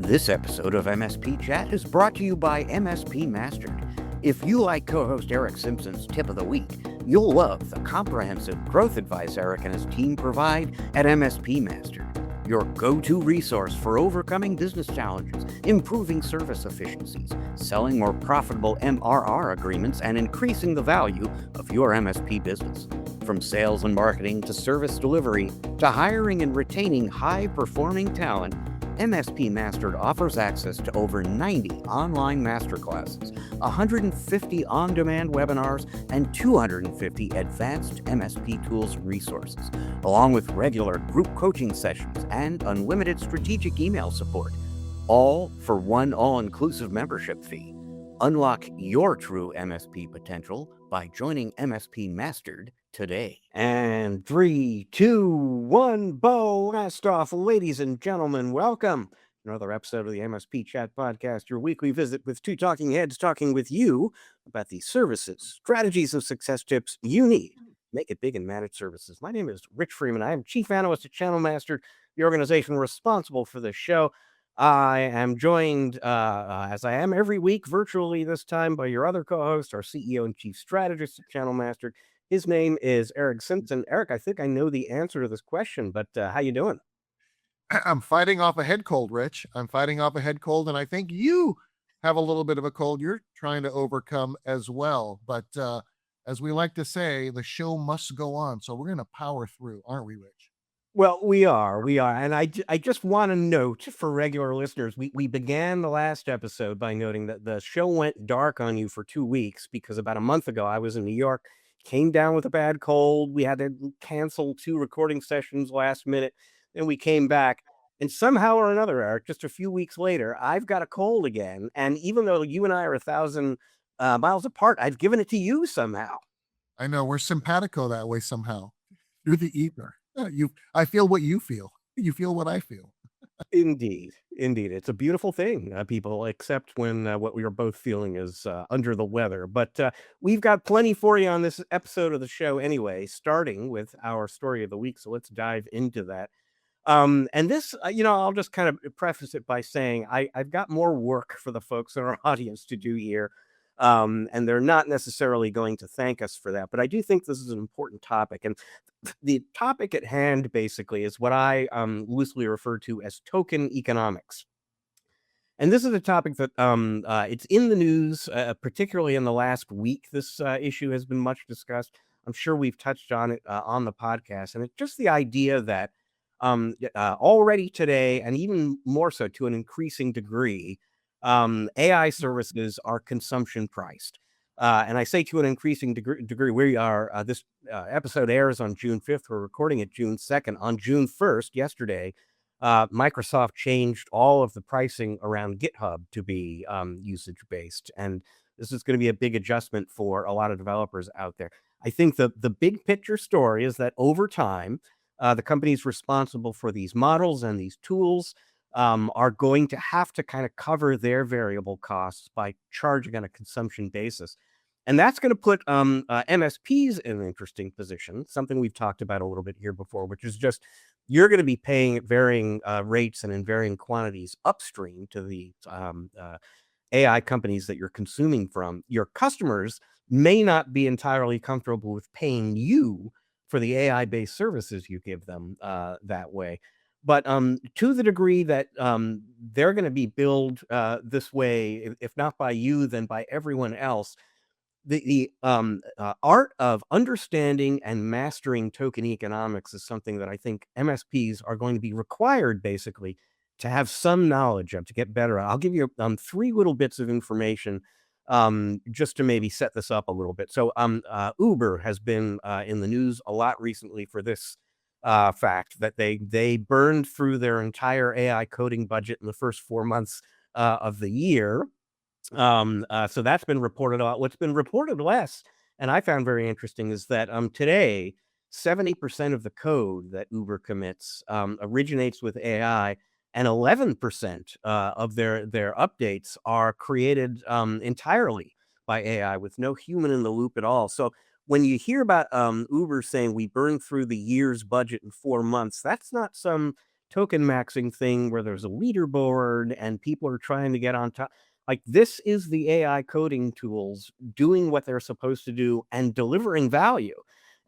This episode of MSP Chat is brought to you by MSP Mastered. If you like co-host Eric Simpson's Tip of the Week, you'll love the comprehensive growth advice Eric and his team provide at MSP Mastered, your go-to resource for overcoming business challenges, improving service efficiencies, selling more profitable MRR agreements, and increasing the value of your MSP business. From sales and marketing to service delivery to hiring and retaining high-performing talent, MSP Mastered offers access to over 90 online masterclasses, 150 on-demand webinars, and 250 advanced MSP tools resources, along with regular group coaching sessions and unlimited strategic email support, all for one all-inclusive membership fee. Unlock your true MSP potential by joining MSP Mastered today. And 3, 2, 1, blast off. Ladies and gentlemen, welcome to another episode of the MSP Chat Podcast, your weekly visit with two talking heads talking with you about the services, strategies, and success tips you need to make it big in managed services. My name is Rich Freeman. I am Chief Analyst at Channel Master, the organization responsible for this show. I am joined, as I am every week, virtually this time, by your other co-host, our CEO and Chief Strategist at Channel Master. His name is Eric Simpson. Eric, I think I know the answer to this question, but how you doing? I'm fighting off a head cold, Rich. I'm fighting off a head cold, and I think you have a little bit of a cold you're trying to overcome as well. But as we like to say, the show must go on. So we're going to power through, aren't we, Rich? Well, we are. And I just want to note for regular listeners, we began the last episode by noting that the show went dark on you for 2 weeks because about a month ago, I was in New York, came down with a bad cold. We had to cancel 2 recording sessions last minute. Then we came back. And somehow or another, Eric, just a few weeks later, I've got a cold again. And even though you and I are 1,000 miles apart, I've given it to you somehow. I know we're simpatico that way somehow through the ether. I feel what you feel. You feel what I feel. Indeed. It's a beautiful thing, people, except when what we are both feeling is under the weather. But we've got plenty for you on this episode of the show anyway, starting with our story of the week. So let's dive into that. And this, I'll just kind of preface it by saying I've got more work for the folks in our audience to do here. And they're not necessarily going to thank us for that. But I do think this is an important topic. And the topic at hand, basically, is what I loosely refer to as token economics. And this is a topic that it's in the news, particularly in the last week. This issue has been much discussed. I'm sure we've touched on it on the podcast. And it's just the idea that already today, and even more so to an increasing degree, AI services are consumption priced. And I say to an increasing degree, we are, this episode airs on June 5th. We're recording it June 2nd. On June 1st, yesterday, Microsoft changed all of the pricing around GitHub to be usage-based. And this is going to be a big adjustment for a lot of developers out there. I think the big picture story is that over time, the companies responsible for these models and these tools are going to have to kind of cover their variable costs by charging on a consumption basis. And that's going to put MSPs in an interesting position, something we've talked about a little bit here before, which is just you're going to be paying at varying rates and in varying quantities upstream to the AI companies that you're consuming from. Your customers may not be entirely comfortable with paying you for the AI-based services you give them that way. But to the degree that they're going to be billed this way, if not by you, then by everyone else, the art of understanding and mastering token economics is something that I think MSPs are going to be required, basically, to have some knowledge of, to get better at. I'll give you 3 little bits of information just to maybe set this up a little bit. So Uber has been in the news a lot recently for this fact that they burned through their entire AI coding budget in the first 4 months of the year. So that's been reported a lot. What's been reported less, and I found very interesting, is that today 70% of the code that Uber commits originates with AI, and 11% of their updates are created entirely by AI with no human in the loop at all. So when you hear about Uber saying we burned through the year's budget in 4 months, that's not some token maxing thing where there's a leaderboard and people are trying to get on top. Like, this is the AI coding tools doing what they're supposed to do and delivering value.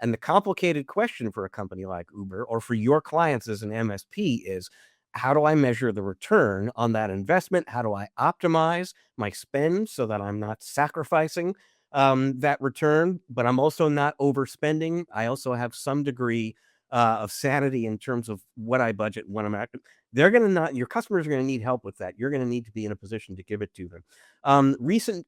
And the complicated question for a company like Uber or for your clients as an MSP is, how do I measure the return on that investment? How do I optimize my spend so that I'm not sacrificing that return, but I'm also not overspending? I also have some degree of sanity in terms of what I budget when I'm at. They're going to not, your customers are going to need help with that. You're going to need to be in a position to give it to them. Recent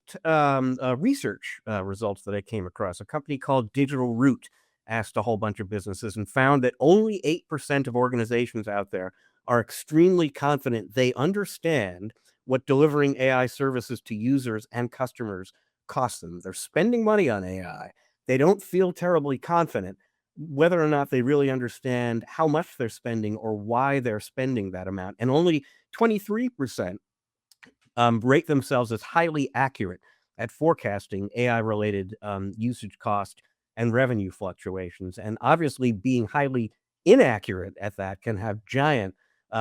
research results that I came across, a company called Digital Root asked a whole bunch of businesses and found that only 8% of organizations out there are extremely confident they understand what delivering AI services to users and customers costs them. They're spending money on AI. They don't feel terribly confident whether or not they really understand how much they're spending or why they're spending that amount. And only 23% rate themselves as highly accurate at forecasting AI-related usage cost and revenue fluctuations. And obviously, being highly inaccurate at that can have giant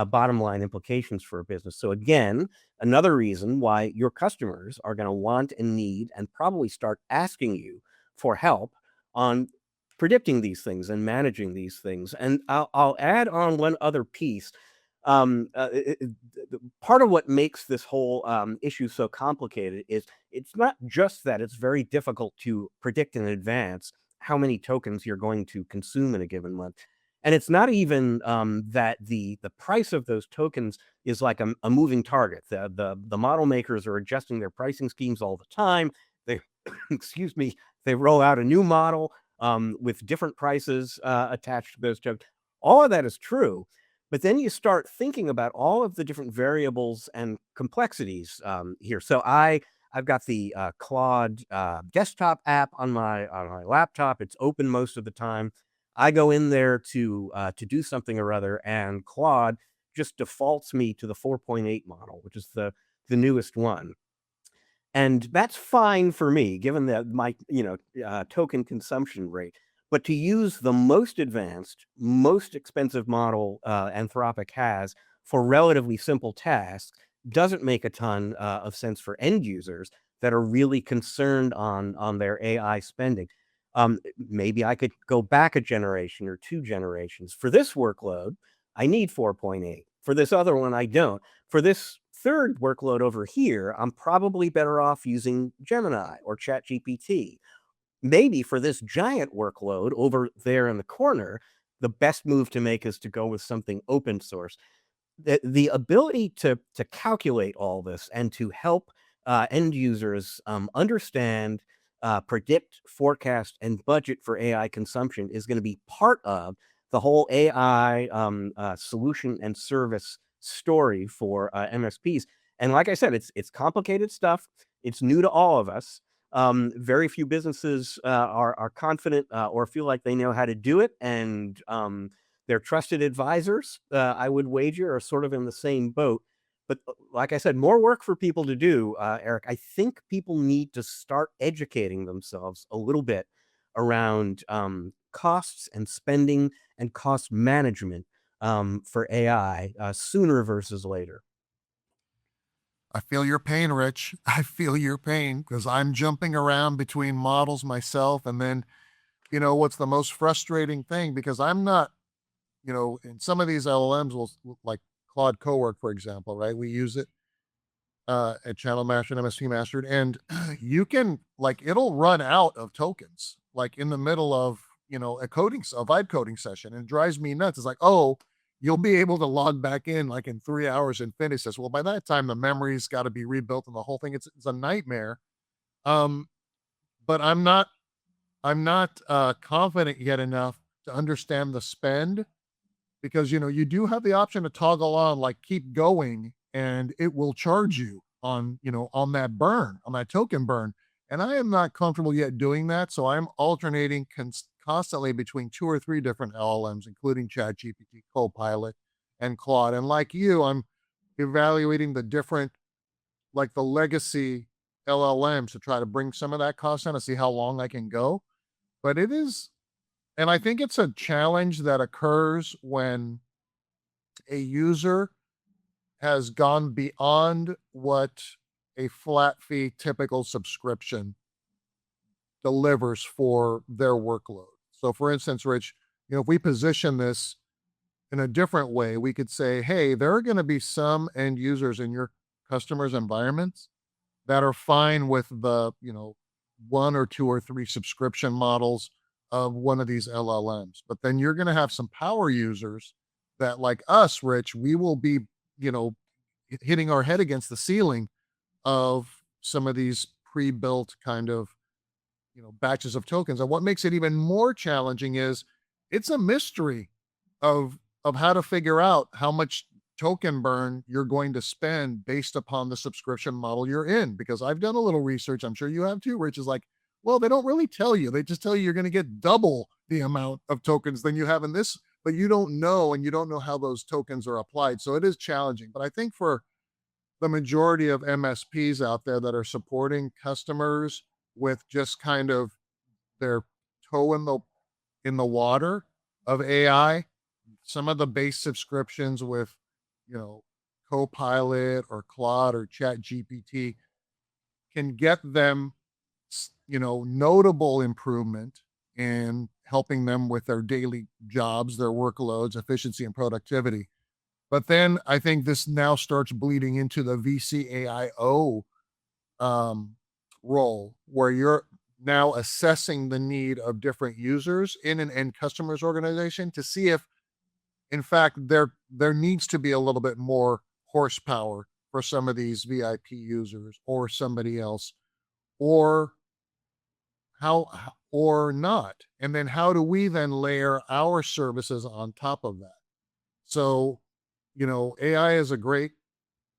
bottom line implications for a business. So again, another reason why your customers are going to want and need and probably start asking you for help on predicting these things and managing these things. And I'll add on one other piece. Part of what makes this whole issue so complicated is it's not just that it's very difficult to predict in advance how many tokens you're going to consume in a given month. And it's not even that the price of those tokens is like a moving target. The model makers are adjusting their pricing schemes all the time. They, excuse me, they roll out a new model with different prices attached to those tokens. All of that is true. But then you start thinking about all of the different variables and complexities here. So I've got the Claude desktop app on my laptop. It's open most of the time. I go in there to do something or other, and Claude just defaults me to the 4.8 model, which is the newest one. And that's fine for me, given that my, token consumption rate. But to use the most advanced, most expensive model Anthropic has for relatively simple tasks doesn't make a ton of sense for end users that are really concerned on their AI spending. Maybe I could go back a generation or 2 generations. For this workload, I need 4.8. For this other one, I don't. For this third workload over here, I'm probably better off using Gemini or ChatGPT. Maybe for this giant workload over there in the corner, the best move to make is to go with something open source. The ability to calculate all this and to help end users understand, predict, forecast, and budget for AI consumption is going to be part of the whole AI solution and service story for MSPs. And like I said, it's complicated stuff. It's new to all of us. Very few businesses are confident or feel like they know how to do it, and their trusted advisors, I would wager, are sort of in the same boat. But like I said, more work for people to do, Eric. I think people need to start educating themselves a little bit around costs and spending and cost management for AI sooner versus later. I feel your pain, Rich. I feel your pain because I'm jumping around between models myself. And then, what's the most frustrating thing? Because I'm not, in some of these LLMs, like Claude Cowork, for example, right? We use it at Channel Master and MSP Mastered, and you can, like, it'll run out of tokens, like in the middle of, a vibe coding session, and it drives me nuts. It's like, oh, you'll be able to log back in like in 3 hours and finish this. Well, by that time, the memory's got to be rebuilt and the whole thing. It's a nightmare. Um, but I'm not confident yet enough to understand the spend because you do have the option to toggle on like keep going and it will charge you on that burn, on that token burn. And I am not comfortable yet doing that. So I'm alternating constantly between 2 or 3 different LLMs, including ChatGPT, Copilot, and Claude. And like you, I'm evaluating the different, like the legacy LLMs to try to bring some of that cost down to see how long I can go. But it is, and I think it's a challenge that occurs when a user has gone beyond what a flat fee typical subscription delivers for their workload. So for instance, Rich, if we position this in a different way, we could say, hey, there are going to be some end users in your customers' environments that are fine with the, one or two or three subscription models of one of these LLMs. But then you're going to have some power users that, like us, Rich, we will be, you know, hitting our head against the ceiling of some of these pre-built kind of, batches of tokens. And what makes it even more challenging is it's a mystery of how to figure out how much token burn you're going to spend based upon the subscription model you're in. Because I've done a little research, I'm sure you have too, Rich, is like, well, they don't really tell you. They just tell you you're going to get double the amount of tokens than you have in this, but you don't know, and you don't know how those tokens are applied. So it is challenging. But I think for the majority of MSPs out there that are supporting customers with just kind of their toe in the water of AI, some of the base subscriptions with, you know, Copilot or Claude or Chat GPT can get them, notable improvement in helping them with their daily jobs, their workloads, efficiency, and productivity. But then I think this now starts bleeding into the VCAIO role, where you're now assessing the need of different users in an end customer's organization to see if, in fact, there needs to be a little bit more horsepower for some of these VIP users or somebody else, or or not. And then how do we then layer our services on top of that? So, AI is a great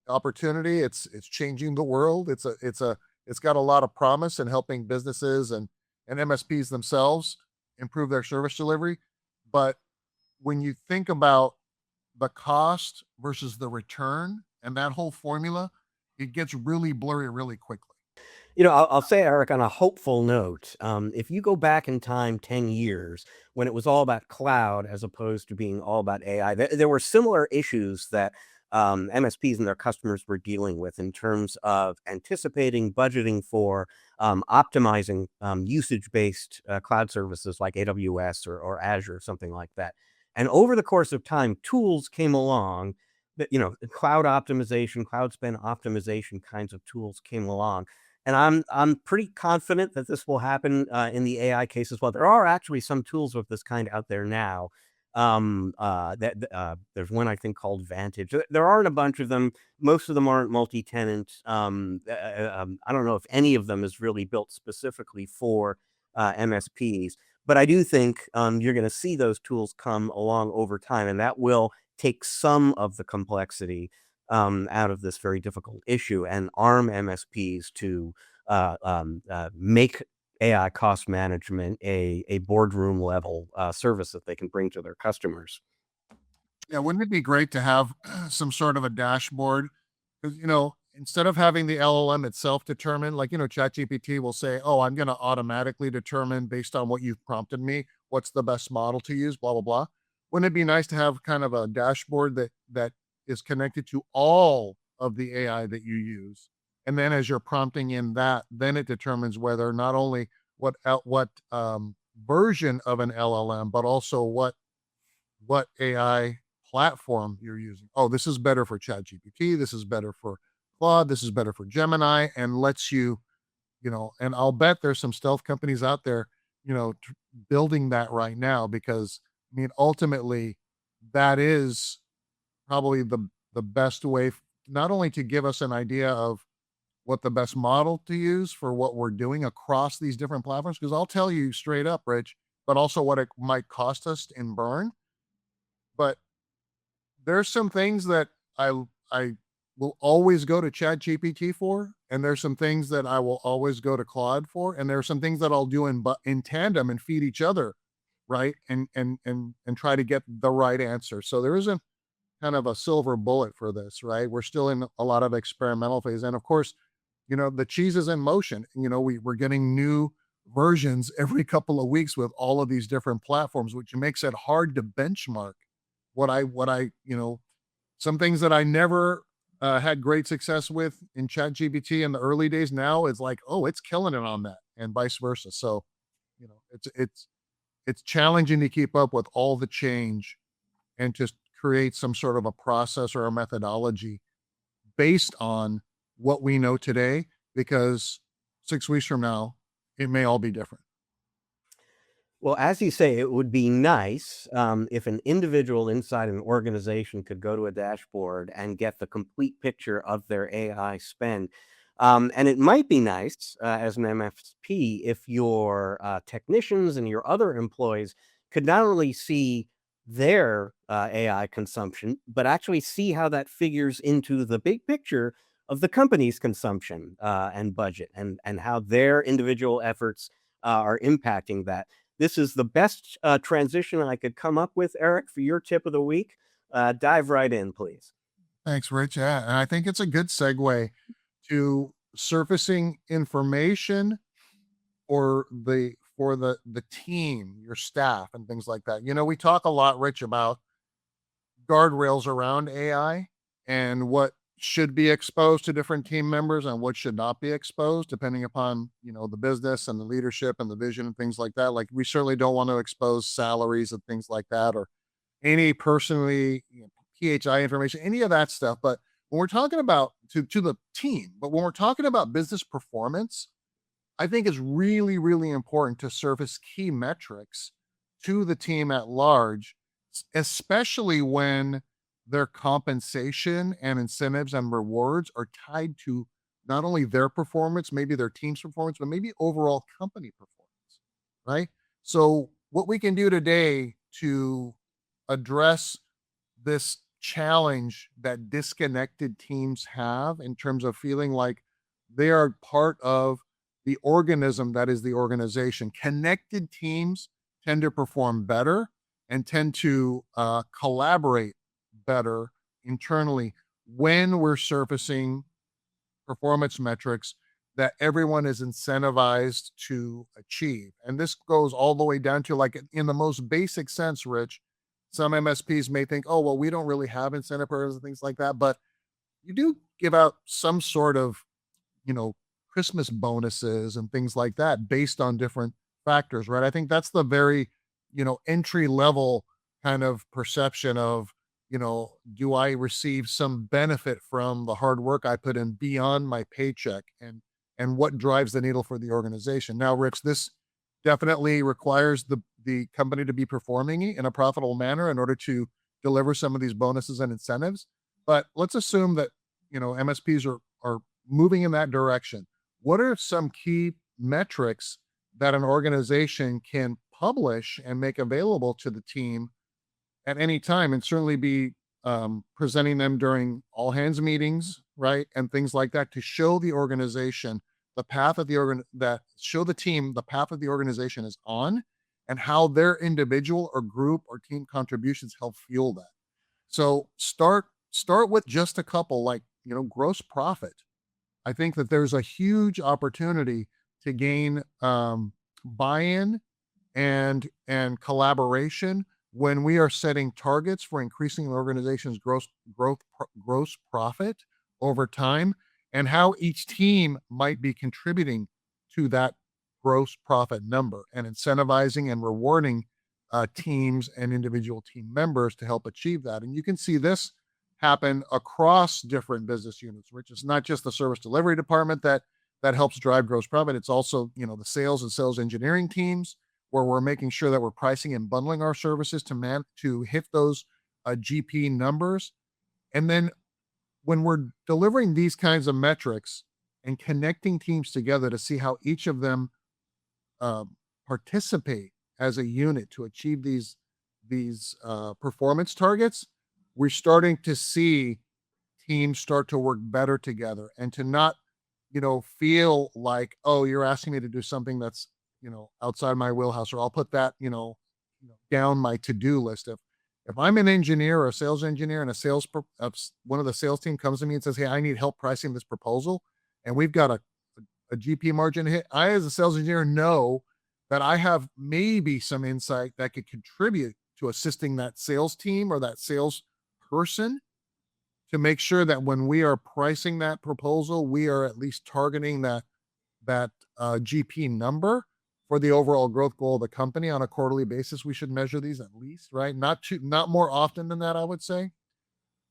opportunity. It's changing the world. It's got a lot of promise in helping businesses and MSPs themselves improve their service delivery. But when you think about the cost versus the return and that whole formula, it gets really blurry really quickly. I'll say, Eric, on a hopeful note, if you go back in time 10 years when it was all about cloud as opposed to being all about AI, there were similar issues that MSPs and their customers were dealing with in terms of anticipating, budgeting for, optimizing usage-based cloud services like AWS or Azure or something like that. And over the course of time, tools came along that, cloud optimization, cloud spend optimization kinds of tools came along, and I'm pretty confident that this will happen in the AI case as well. There are actually some tools of this kind out there now. There's one I think called Vantage. There aren't a bunch of them. Most of them aren't multi-tenant. I don't know if any of them is really built specifically for MSPs, but I do think you're going to see those tools come along over time, and that will take some of the complexity out of this very difficult issue and arm MSPs to make AI cost management a boardroom level service that they can bring to their customers. Yeah, wouldn't it be great to have some sort of a dashboard? Because, instead of having the LLM itself determine, like, ChatGPT will say, oh, I'm going to automatically determine based on what you've prompted me, what's the best model to use, blah, blah, blah. Wouldn't it be nice to have kind of a dashboard that is connected to all of the AI that you use? And then as you're prompting in that, then it determines whether not only what version of an LLM, but also what AI platform you're using. Oh, this is better for ChatGPT. This is better for Claude. This is better for Gemini, and lets you, and I'll bet there's some stealth companies out there, building that right now, because I mean, ultimately, that is probably the best way, not only to give us an idea of what the best model to use for what we're doing across these different platforms, because I'll tell you straight up, Rich, but also what it might cost us in burn. But there's some things that I will always go to Chat GPT for, and there's some things that I will always go to Claude for, and there are some things that I'll do in tandem and feed each other, right? And try to get the right answer. So there isn't kind of a silver bullet for this, right? We're still in a lot of experimental phase. And of course, the cheese is in motion. We're getting new versions every couple of weeks with all of these different platforms, which makes it hard to benchmark what I Some things that I never had great success with in ChatGPT in the early days now is like, oh, it's killing it on that, and vice versa. So, it's challenging to keep up with all the change and just create some sort of a process or a methodology based on what we know today, because 6 weeks from now, it may all be different. Well, as you say, it would be nice if an individual inside an organization could go to a dashboard and get the complete picture of their AI spend. And it might be nice as an MSP if your technicians and your other employees could not only see their AI consumption, but actually see how that figures into the big picture of the company's consumption and budget, and how their individual efforts are impacting that. This is the best transition I could come up with, Eric, for your tip of the week. Dive right in, please. Thanks, Rich. Yeah, and I think it's a good segue to surfacing information for the team, your staff, and things like that. We talk a lot, Rich, about guardrails around AI and what should be exposed to different team members and what should not be exposed, depending upon the business and the leadership and the vision and things like that. Like, we certainly don't want to expose salaries and things like that, or any personally PHI information, any of that stuff. But when we're talking about to the team, but when we're talking about business performance, I think it's really, really important to surface key metrics to the team at large, especially when their compensation and incentives and rewards are tied to not only their performance, maybe their team's performance, but maybe overall company performance, right? So, what we can do today to address this challenge that disconnected teams have in terms of feeling like they are part of the organism that is the organization. Connected teams tend to perform better and tend to collaborate better internally when we're surfacing performance metrics that everyone is incentivized to achieve. And this goes all the way down to, like, in the most basic sense, Rich, some MSPs may think, oh, well, we don't really have incentive programs and things like that. But you do give out some sort of, you know, Christmas bonuses and things like that based on different factors, right? I think that's the very, entry level kind of perception of, do I receive some benefit from the hard work I put in beyond my paycheck, and what drives the needle for the organization. Now, Rich, this definitely requires the company to be performing in a profitable manner in order to deliver some of these bonuses and incentives. But let's assume that, MSPs are moving in that direction. What are some key metrics that an organization can publish and make available to the team at any time, and certainly be presenting them during all hands meetings, right? And things like that, to show the organization the path of that show the team the path of the organization is on, and how their individual or group or team contributions help fuel that. So start with just a couple, like, gross profit. I think that there's a huge opportunity to gain buy-in and collaboration when we are setting targets for increasing the organization's gross profit over time, and how each team might be contributing to that gross profit number, and incentivizing and rewarding teams and individual team members to help achieve that. And you can see this happen across different business units, which is not just the service delivery department that helps drive gross profit. It's also, the sales and sales engineering teams, where we're making sure that we're pricing and bundling our services to hit those GP numbers. And then when we're delivering these kinds of metrics and connecting teams together to see how each of them participate as a unit to achieve these performance targets, we're starting to see teams start to work better together, and to not, feel like, oh, you're asking me to do something that's, outside my wheelhouse, or I'll put that, down my to-do list. If I'm an engineer or a sales engineer, and one of the sales team comes to me and says, hey, I need help pricing this proposal, and we've got a GP margin hit, I, as a sales engineer, know that I have maybe some insight that could contribute to assisting that sales team or that sales person to make sure that when we are pricing that proposal, we are at least targeting that GP number for the overall growth goal of the company on a quarterly basis. We should measure these at least, right? Not more often than that, I would say.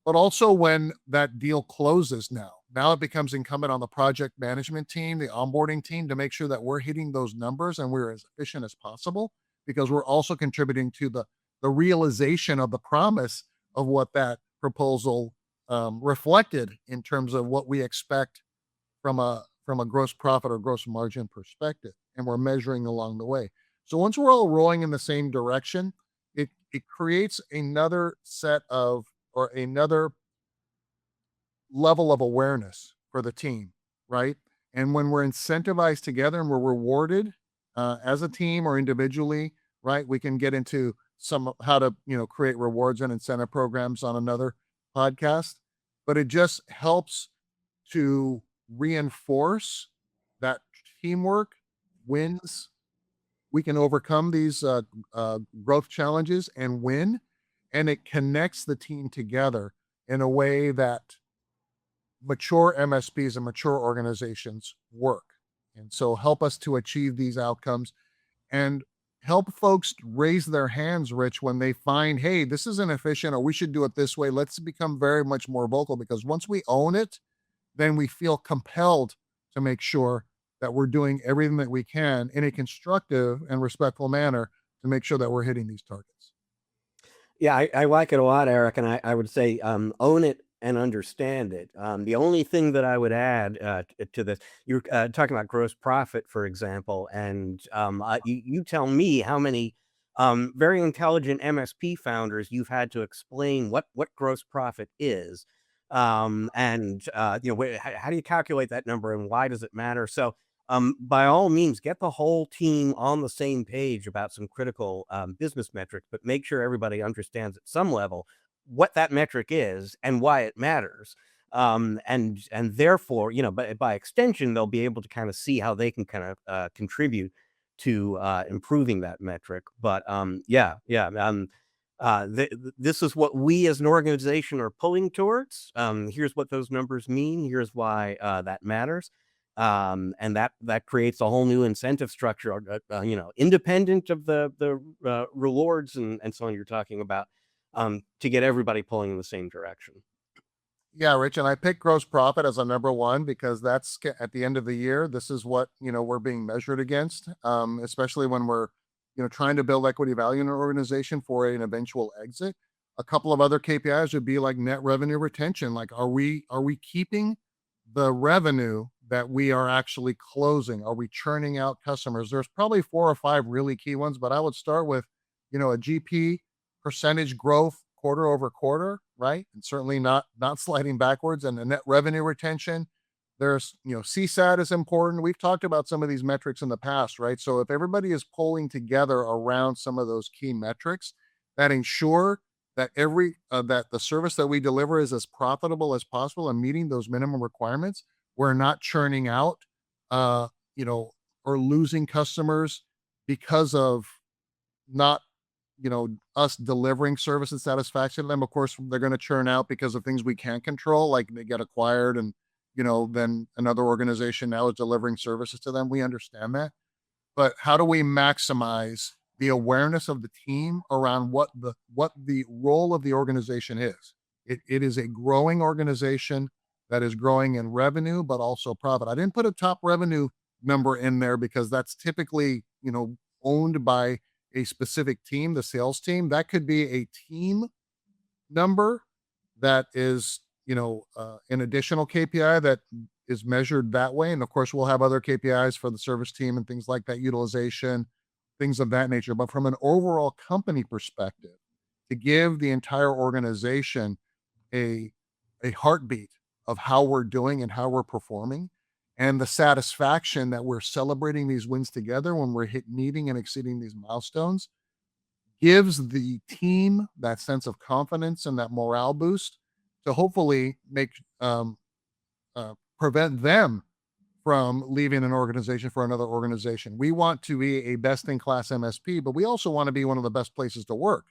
But also when that deal closes now it becomes incumbent on the project management team, the onboarding team to make sure that we're hitting those numbers and we're as efficient as possible because we're also contributing to the realization of the promise of what that proposal reflected in terms of what we expect from a gross profit or gross margin perspective, and we're measuring along the way. So once we're all rowing in the same direction, it creates another set of or another level of awareness for the team, right? And when we're incentivized together and we're rewarded as a team or individually, right? We can get into some how to create rewards and incentive programs on another podcast, but it just helps to reinforce that teamwork wins. We can overcome these growth challenges and win, and it connects the team together in a way that mature MSPs and mature organizations work. And so help us to achieve these outcomes and help folks raise their hands, Rich, when they find, hey, this isn't efficient or we should do it this way. Let's become very much more vocal because once we own it, then we feel compelled to make sure that we're doing everything that we can in a constructive and respectful manner to make sure that we're hitting these targets. Yeah, I like it a lot, Eric, and I would say own it and understand it. The only thing that I would add to this, you're talking about gross profit, for example, and you tell me how many very intelligent MSP founders you've had to explain what gross profit is, and how do you calculate that number and why does it matter? So by all means, get the whole team on the same page about some critical business metrics, but make sure everybody understands at some level what that metric is and why it matters. And therefore, by extension, they'll be able to kind of see how they can kind of contribute to improving that metric. But this is what we as an organization are pulling towards. Here's what those numbers mean. Here's why that matters. And that creates a whole new incentive structure, independent of the rewards and so on you're talking about, to get everybody pulling in the same direction. Yeah, Rich, and I picked gross profit as a number one because that's at the end of the year. This is what we're being measured against, especially when we're trying to build equity value in an organization for an eventual exit. A couple of other KPIs would be like net revenue retention. Like, are we keeping the revenue that we are actually closing? Are we churning out customers? There's probably 4 or 5 really key ones, but I would start with, a GP percentage growth quarter over quarter, right? And certainly not sliding backwards. And the net revenue retention. There's, CSAT is important. We've talked about some of these metrics in the past, right? So if everybody is pulling together around some of those key metrics that ensure that that the service that we deliver is as profitable as possible and meeting those minimum requirements, we're not churning out, or losing customers because of not, us delivering service and satisfaction to them. Of course, they're going to churn out because of things we can't control, like they get acquired and, then another organization now is delivering services to them. We understand that. But how do we maximize the awareness of the team around what the role of the organization is? It is a growing organization that is growing in revenue, but also profit. I didn't put a top revenue number in there because that's typically, owned by a specific team, the sales team. That could be a team number that is, an additional KPI that is measured that way. And of course, we'll have other KPIs for the service team and things like that, utilization, things of that nature. But from an overall company perspective, to give the entire organization a heartbeat of how we're doing and how we're performing, and the satisfaction that we're celebrating these wins together when we're meeting and exceeding these milestones, gives the team that sense of confidence and that morale boost to hopefully prevent them from leaving an organization for another organization. We want to be a best in class MSP, but we also want to be one of the best places to work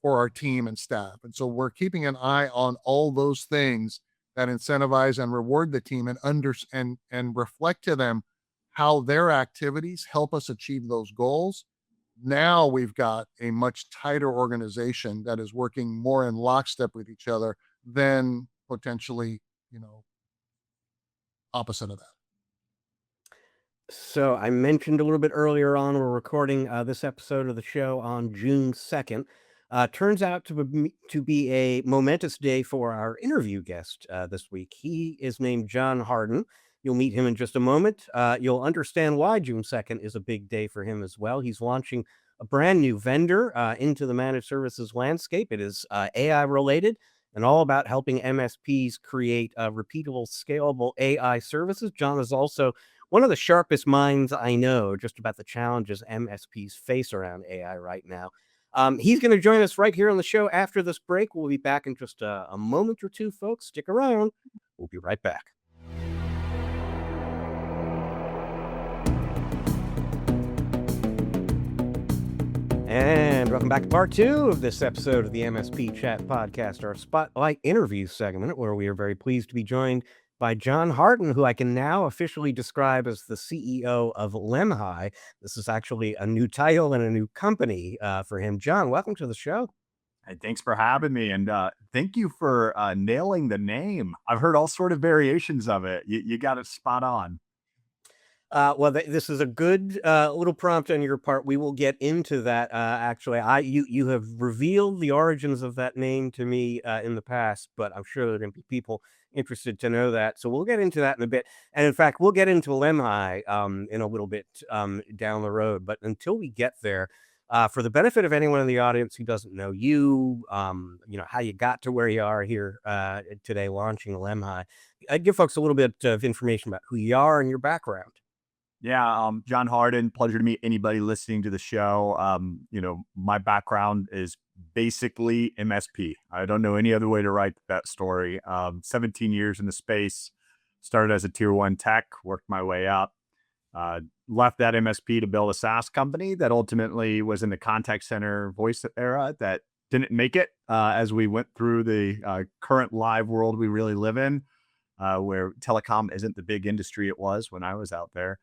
for our team and staff. And so we're keeping an eye on all those things that incentivize and reward the team and reflect to them how their activities help us achieve those goals. Now we've got a much tighter organization that is working more in lockstep with each other than potentially, opposite of that. So I mentioned a little bit earlier on, we're recording this episode of the show on June 2nd. Turns out to be a momentous day for our interview guest this week. He is named John Harden. You'll meet him in just a moment. You'll understand why June 2nd is a big day for him as well. He's launching a brand new vendor into the managed services landscape. It is AI related and all about helping MSPs create repeatable, scalable AI services. John is also one of the sharpest minds I know just about the challenges MSPs face around AI right now. He's going to join us right here on the show after this break. We'll be back in just a moment or two, folks. Stick around. We'll be right back. And welcome back to part 2 of this episode of the MSP Chat Podcast, our spotlight interview segment, where we are very pleased to be joined by John Harden, who I can now officially describe as the CEO of Lemhi. This is actually a new title and a new company for him. John, welcome to the show. Hey, thanks for having me, and thank you for nailing the name. I've heard all sort of variations of it. You got it spot on. This is a good little prompt on your part. We will get into that. Actually, you have revealed the origins of that name to me in the past, but I'm sure there are going to be people interested to know that. So we'll get into that in a bit. And in fact, we'll get into Lemhi in a little bit down the road. But until we get there, for the benefit of anyone in the audience who doesn't know you, how you got to where you are here today launching Lemhi, I'd give folks a little bit of information about who you are and your background. Yeah, John Harden, pleasure to meet anybody listening to the show. My background is basically MSP. I don't know any other way to write that story. 17 years in the space, started as a tier 1 tech, worked my way up, left that MSP to build a SaaS company that ultimately was in the contact center voice era that didn't make it as we went through the current live world we really live in, where telecom isn't the big industry it was when I was out there.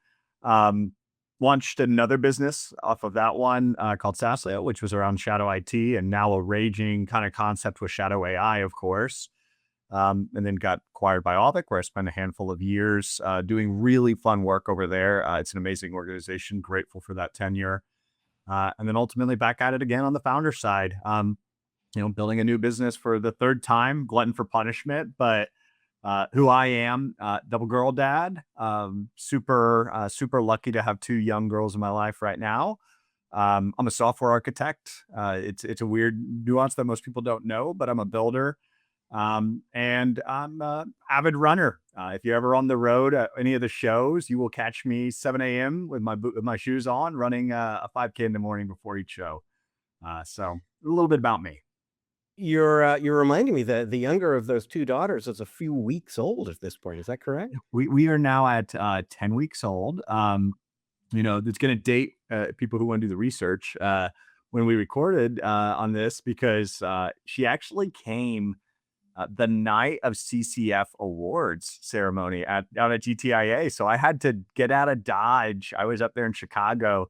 Launched another business off of that one called Saslio, which was around shadow IT, and now a raging kind of concept with shadow AI, of course. And then got acquired by Authic, where I spent a handful of years doing really fun work over there. It's an amazing organization, grateful for that tenure. And then ultimately back at it again on the founder side, building a new business for the third time, glutton for punishment, but who I am, double girl dad, super lucky to have 2 young girls in my life right now. I'm a software architect. It's a weird nuance that most people don't know, but I'm a builder. And I'm an avid runner. If you're ever on the road at any of the shows, you will catch me 7 a.m. with my shoes on, running a 5K in the morning before each show. So a little bit about me. You're reminding me that the younger of those 2 daughters is a few weeks old at this point. Is that correct? We are now at 10 weeks old. It's going to date people who want to do the research when we recorded on this, because she actually came the night of CCF awards ceremony out at GTIA. So I had to get out of Dodge. I was up there in Chicago,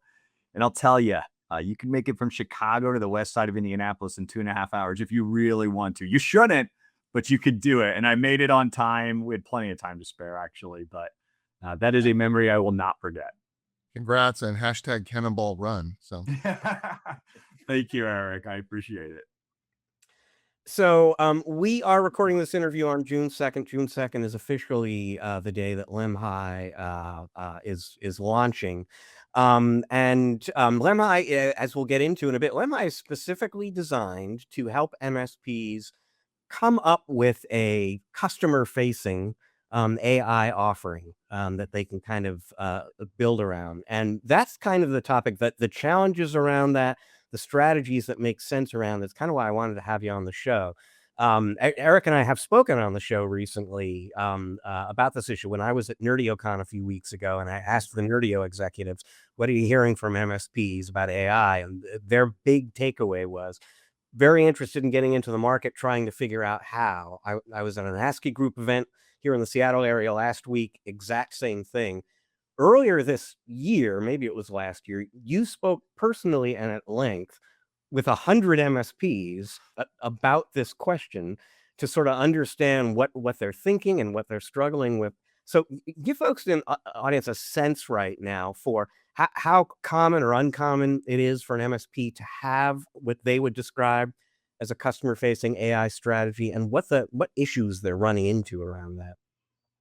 and I'll tell you, you can make it from Chicago to the west side of Indianapolis in 2.5 hours if you really want to. You shouldn't, but you could do it. And I made it on time. We had plenty of time to spare, actually. But that is a memory I will not forget. Congrats, and hashtag Cannonball Run. So Thank you, Eric. I appreciate it. So we are recording this interview on June 2nd. June 2nd is officially the day that Lemhi is launching. Lemhi, as we'll get into in a bit, Lemhi is specifically designed to help MSPs come up with a customer-facing AI offering that they can kind of build around. And that's kind of the topic, that the challenges around that, the strategies that make sense around. That's kind of why I wanted to have you on the show. Eric and I have spoken on the show recently about this issue when I was at NerdioCon a few weeks ago, and I asked the Nerdio executives, what are you hearing from MSPs about AI? And their big takeaway was, very interested in getting into the market, trying to figure out how. I was at an ASCII group event here in the Seattle area last week, exact same thing. Earlier this year, maybe it was last year, you spoke personally and at length with 100 MSPs about this question to sort of understand what they're thinking and what they're struggling with. So give folks in audience a sense right now for how common or uncommon it is for an MSP to have what they would describe as a customer-facing AI strategy, and what issues they're running into around that.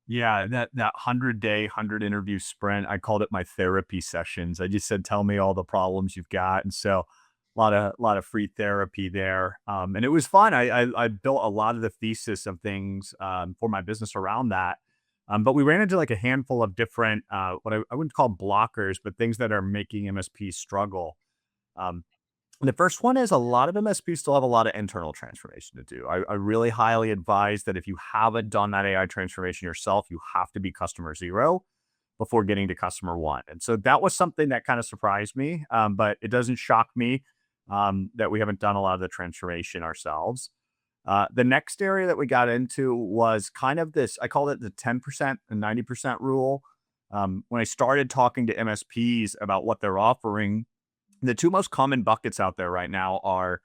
Yeah, that 100-day, 100 interview sprint, I called it my therapy sessions. I just said, tell me all the problems you've got. And so a lot of free therapy there. And it was fun. I built a lot of the thesis of things for my business around that. But we ran into like a handful of different, what I wouldn't call blockers, but things that are making MSPs struggle. Um, the first one is a lot of MSPs still have a lot of internal transformation to do. I really highly advise that if you haven't done that AI transformation yourself, you have to be customer zero before getting to customer one. And so that was something that kind of surprised me, but it doesn't shock me that we haven't done a lot of the transformation ourselves. The next area that we got into was kind of this, I called it the 10% and 90% rule. When I started talking to MSPs about what they're offering, the two most common buckets out there right now are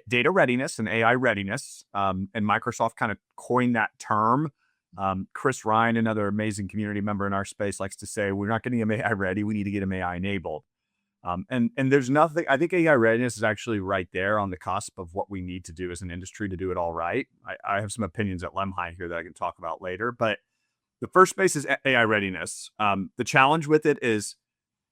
data readiness and AI readiness. And Microsoft kind of coined that term. Chris Ryan, another amazing community member in our space, likes to say, we're not getting them AI ready, we need to get them AI enabled. And there's nothing, I think AI readiness is actually right there on the cusp of what we need to do as an industry to do it all right. I have some opinions at Lemhi here that I can talk about later, but the first space is AI readiness. The challenge with it is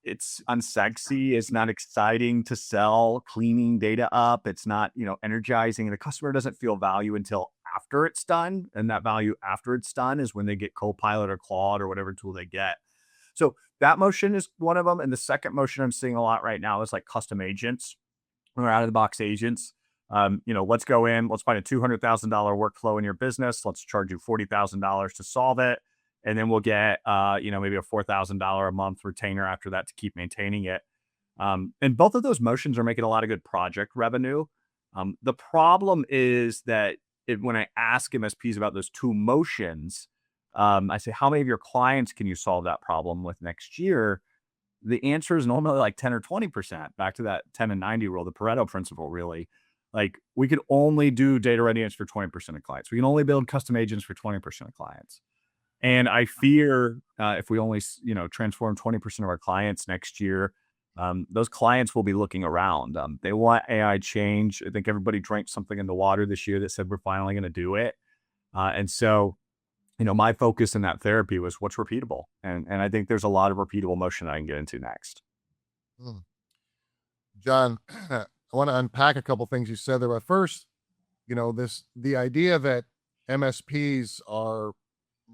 it's unsexy. It's not exciting to sell cleaning data up. It's not, energizing. The customer doesn't feel value until after it's done. And that value after it's done is when they get Copilot or Claude or whatever tool they get. So that motion is one of them. And the second motion I'm seeing a lot right now is like custom agents or out of the box agents. Let's go in, let's find a $200,000 workflow in your business. Let's charge you $40,000 to solve it. And then we'll get, maybe a $4,000 a month retainer after that to keep maintaining it. And both of those motions are making a lot of good project revenue. The problem is that when I ask MSPs about those two motions, I say, how many of your clients can you solve that problem with next year? The answer is normally like 10 or 20%, back to that 10 and 90 rule, the Pareto principle, really. Like we could only do data readiness for 20% of clients. We can only build custom agents for 20% of clients. And I fear if we only, transform 20% of our clients next year, those clients will be looking around. They want AI change. I think everybody drank something in the water this year that said we're finally going to do it. And so, my focus in that therapy was what's repeatable. And I think there's a lot of repeatable motion I can get into next. John, I want to unpack a couple things you said there. But first, the idea that MSPs are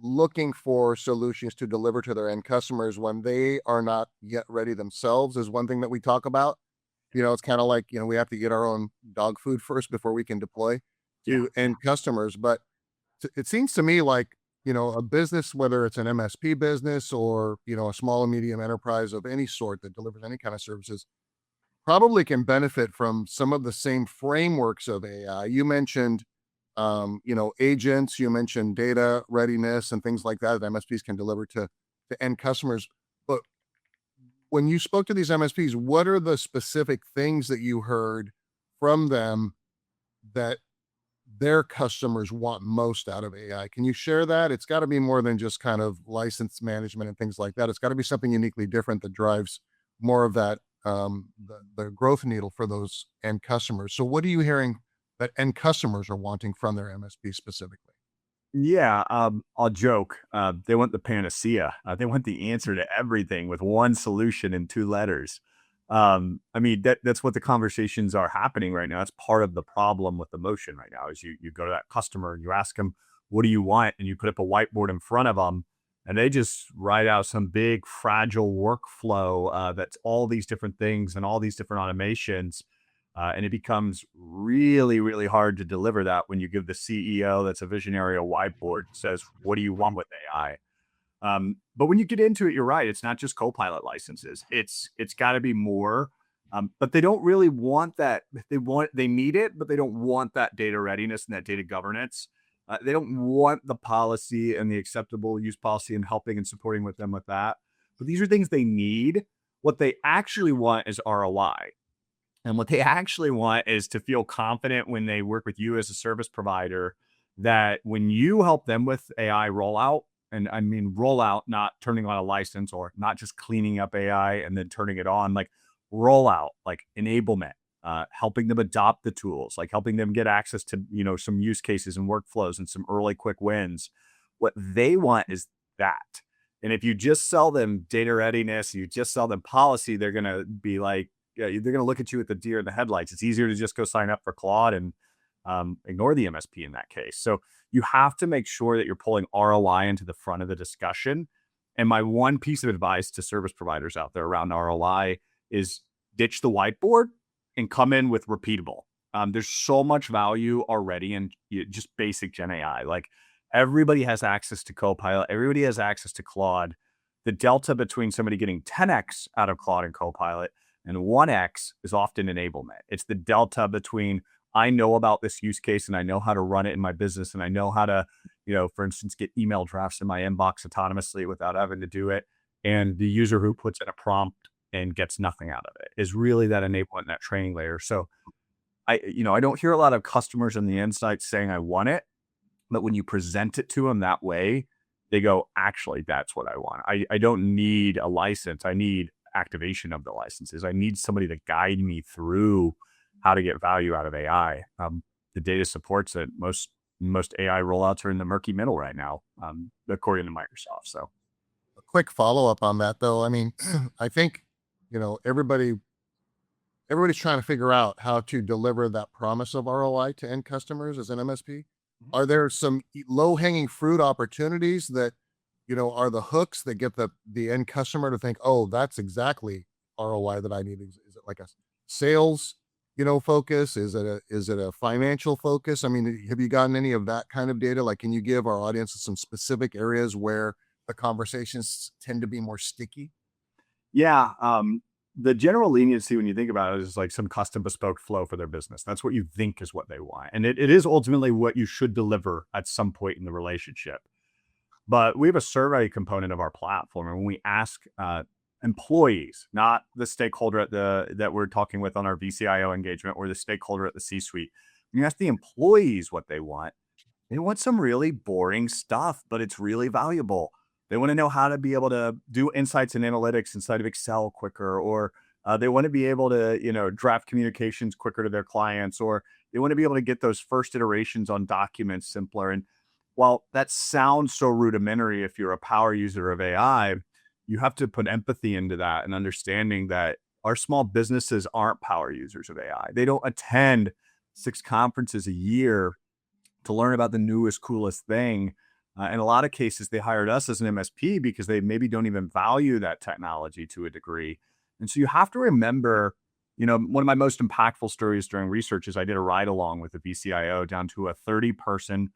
looking for solutions to deliver to their end customers when they are not yet ready themselves is one thing that we talk about. It's kind of like, we have to get our own dog food first before we can deploy to end customers. But it seems to me like, a business, whether it's an MSP business or, a small and medium enterprise of any sort that delivers any kind of services, probably can benefit from some of the same frameworks of AI. You mentioned agents, you mentioned data readiness and things like that MSPs can deliver to end customers. But when you spoke to these MSPs, what are the specific things that you heard from them that their customers want most out of AI? Can you share that? It's got to be more than just kind of license management and things like that. It's got to be something uniquely different that drives more of that, the growth needle for those end customers. So what are you hearing that end customers are wanting from their MSP specifically? Yeah, I'll joke. They want the panacea. They want the answer to everything with one solution in 2 letters. That's what the conversations are happening right now. That's part of the problem with the motion right now is you go to that customer and you ask them, what do you want? And you put up a whiteboard in front of them and they just write out some big fragile workflow that's all these different things and all these different automations. And it becomes really, really hard to deliver that when you give the CEO that's a visionary a whiteboard that says, what do you want with AI? But when you get into it, you're right. It's not just Copilot licenses. It's got to be more. But they don't really want that. They need it, but they don't want that data readiness and that data governance. They don't want the policy and the acceptable use policy and helping and supporting with them with that. But these are things they need. What they actually want is ROI. And what they actually want is to feel confident when they work with you as a service provider that when you help them with AI rollout, and I mean rollout, not turning on a license or not just cleaning up AI and then turning it on, like rollout, like enablement, helping them adopt the tools, like helping them get access to, some use cases and workflows and some early quick wins. What they want is that. And if you just sell them data readiness, you just sell them policy, they're going to be like, yeah, they're going to look at you with the deer in the headlights. It's easier to just go sign up for Claude and ignore the MSP in that case. So you have to make sure that you're pulling ROI into the front of the discussion. And my one piece of advice to service providers out there around ROI is ditch the whiteboard and come in with repeatable. There's so much value already in just basic Gen AI. Like everybody has access to Copilot. Everybody has access to Claude. The delta between somebody getting 10x out of Claude and Copilot and 1x is often enablement. It's the delta between I know about this use case and I know how to run it in my business and I know how to, for instance, get email drafts in my inbox autonomously without having to do it. And the user who puts in a prompt and gets nothing out of it is really that enablement, that training layer. So I don't hear a lot of customers in the insights saying I want it, but when you present it to them that way, they go, actually, that's what I want. I don't need a license. I need activation of the licenses. I need somebody to guide me through how to get value out of AI. The data supports it. Most AI rollouts are in the murky middle right now, according to Microsoft. So A quick follow up on that, though. I mean, I think everybody's trying to figure out how to deliver that promise of ROI to end customers as an MSP. Are there some low hanging fruit opportunities that are the hooks that get the end customer to think, oh, that's exactly ROI that I need? Is it like a sales focus? Is it a financial focus? I mean, have you gotten any of that kind of data? Like, can you give our audience some specific areas where the conversations tend to be more sticky? yeah, the general leniency when you think about it is like some custom bespoke flow for their business. That's what you think is what they want. And it is ultimately what you should deliver at some point in the relationship. But we have a survey component of our platform. And when we ask employees, not the stakeholder that we're talking with on our VCIO engagement or the stakeholder at the C-suite, when you ask the employees what they want some really boring stuff, but it's really valuable. They want to know how to be able to do insights and analytics inside of Excel quicker, or they want to be able to, draft communications quicker to their clients, or they want to be able to get those first iterations on documents simpler. And while that sounds so rudimentary, if you're a power user of AI, you have to put empathy into that and understanding that our small businesses aren't power users of AI. They don't attend 6 conferences a year to learn about the newest, coolest thing. In a lot of cases, they hired us as an MSP because they maybe don't even value that technology to a degree. And so you have to remember, one of my most impactful stories during research is I did a ride along with the VCIO down to a 30-person,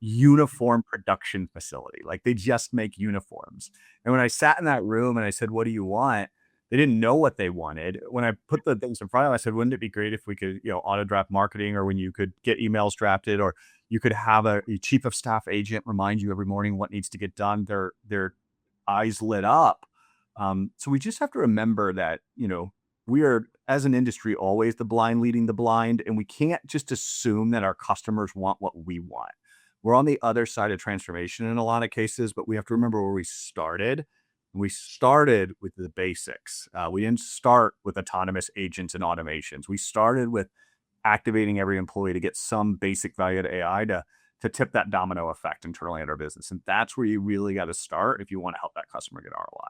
uniform production facility. Like they just make uniforms. And when I sat in that room and I said, what do you want? They didn't know what they wanted. When I put the things in front of them, I said, wouldn't it be great if we could, auto draft marketing, or when you could get emails drafted, or you could have a chief of staff agent remind you every morning what needs to get done. Their eyes lit up. So we just have to remember that, we are, as an industry, always the blind leading the blind, and we can't just assume that our customers want what we want. We're on the other side of transformation in a lot of cases, but we have to remember where we started. We started with the basics. We didn't start with autonomous agents and automations. We started with activating every employee to get some basic value to AI to tip that domino effect internally at our business. And that's where you really got to start if you want to help that customer get ROI.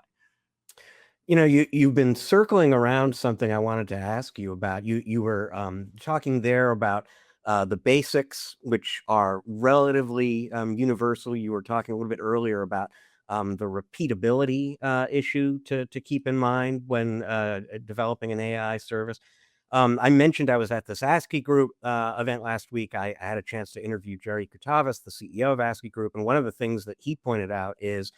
You've been circling around something I wanted to ask you about. You were talking there about the basics, which are relatively universal. You were talking a little bit earlier about the repeatability issue to keep in mind when developing an AI service. I mentioned I was at this ASCII Group event last week. I had a chance to interview Jerry Kutavas, the CEO of ASCII Group, and one of the things that he pointed out is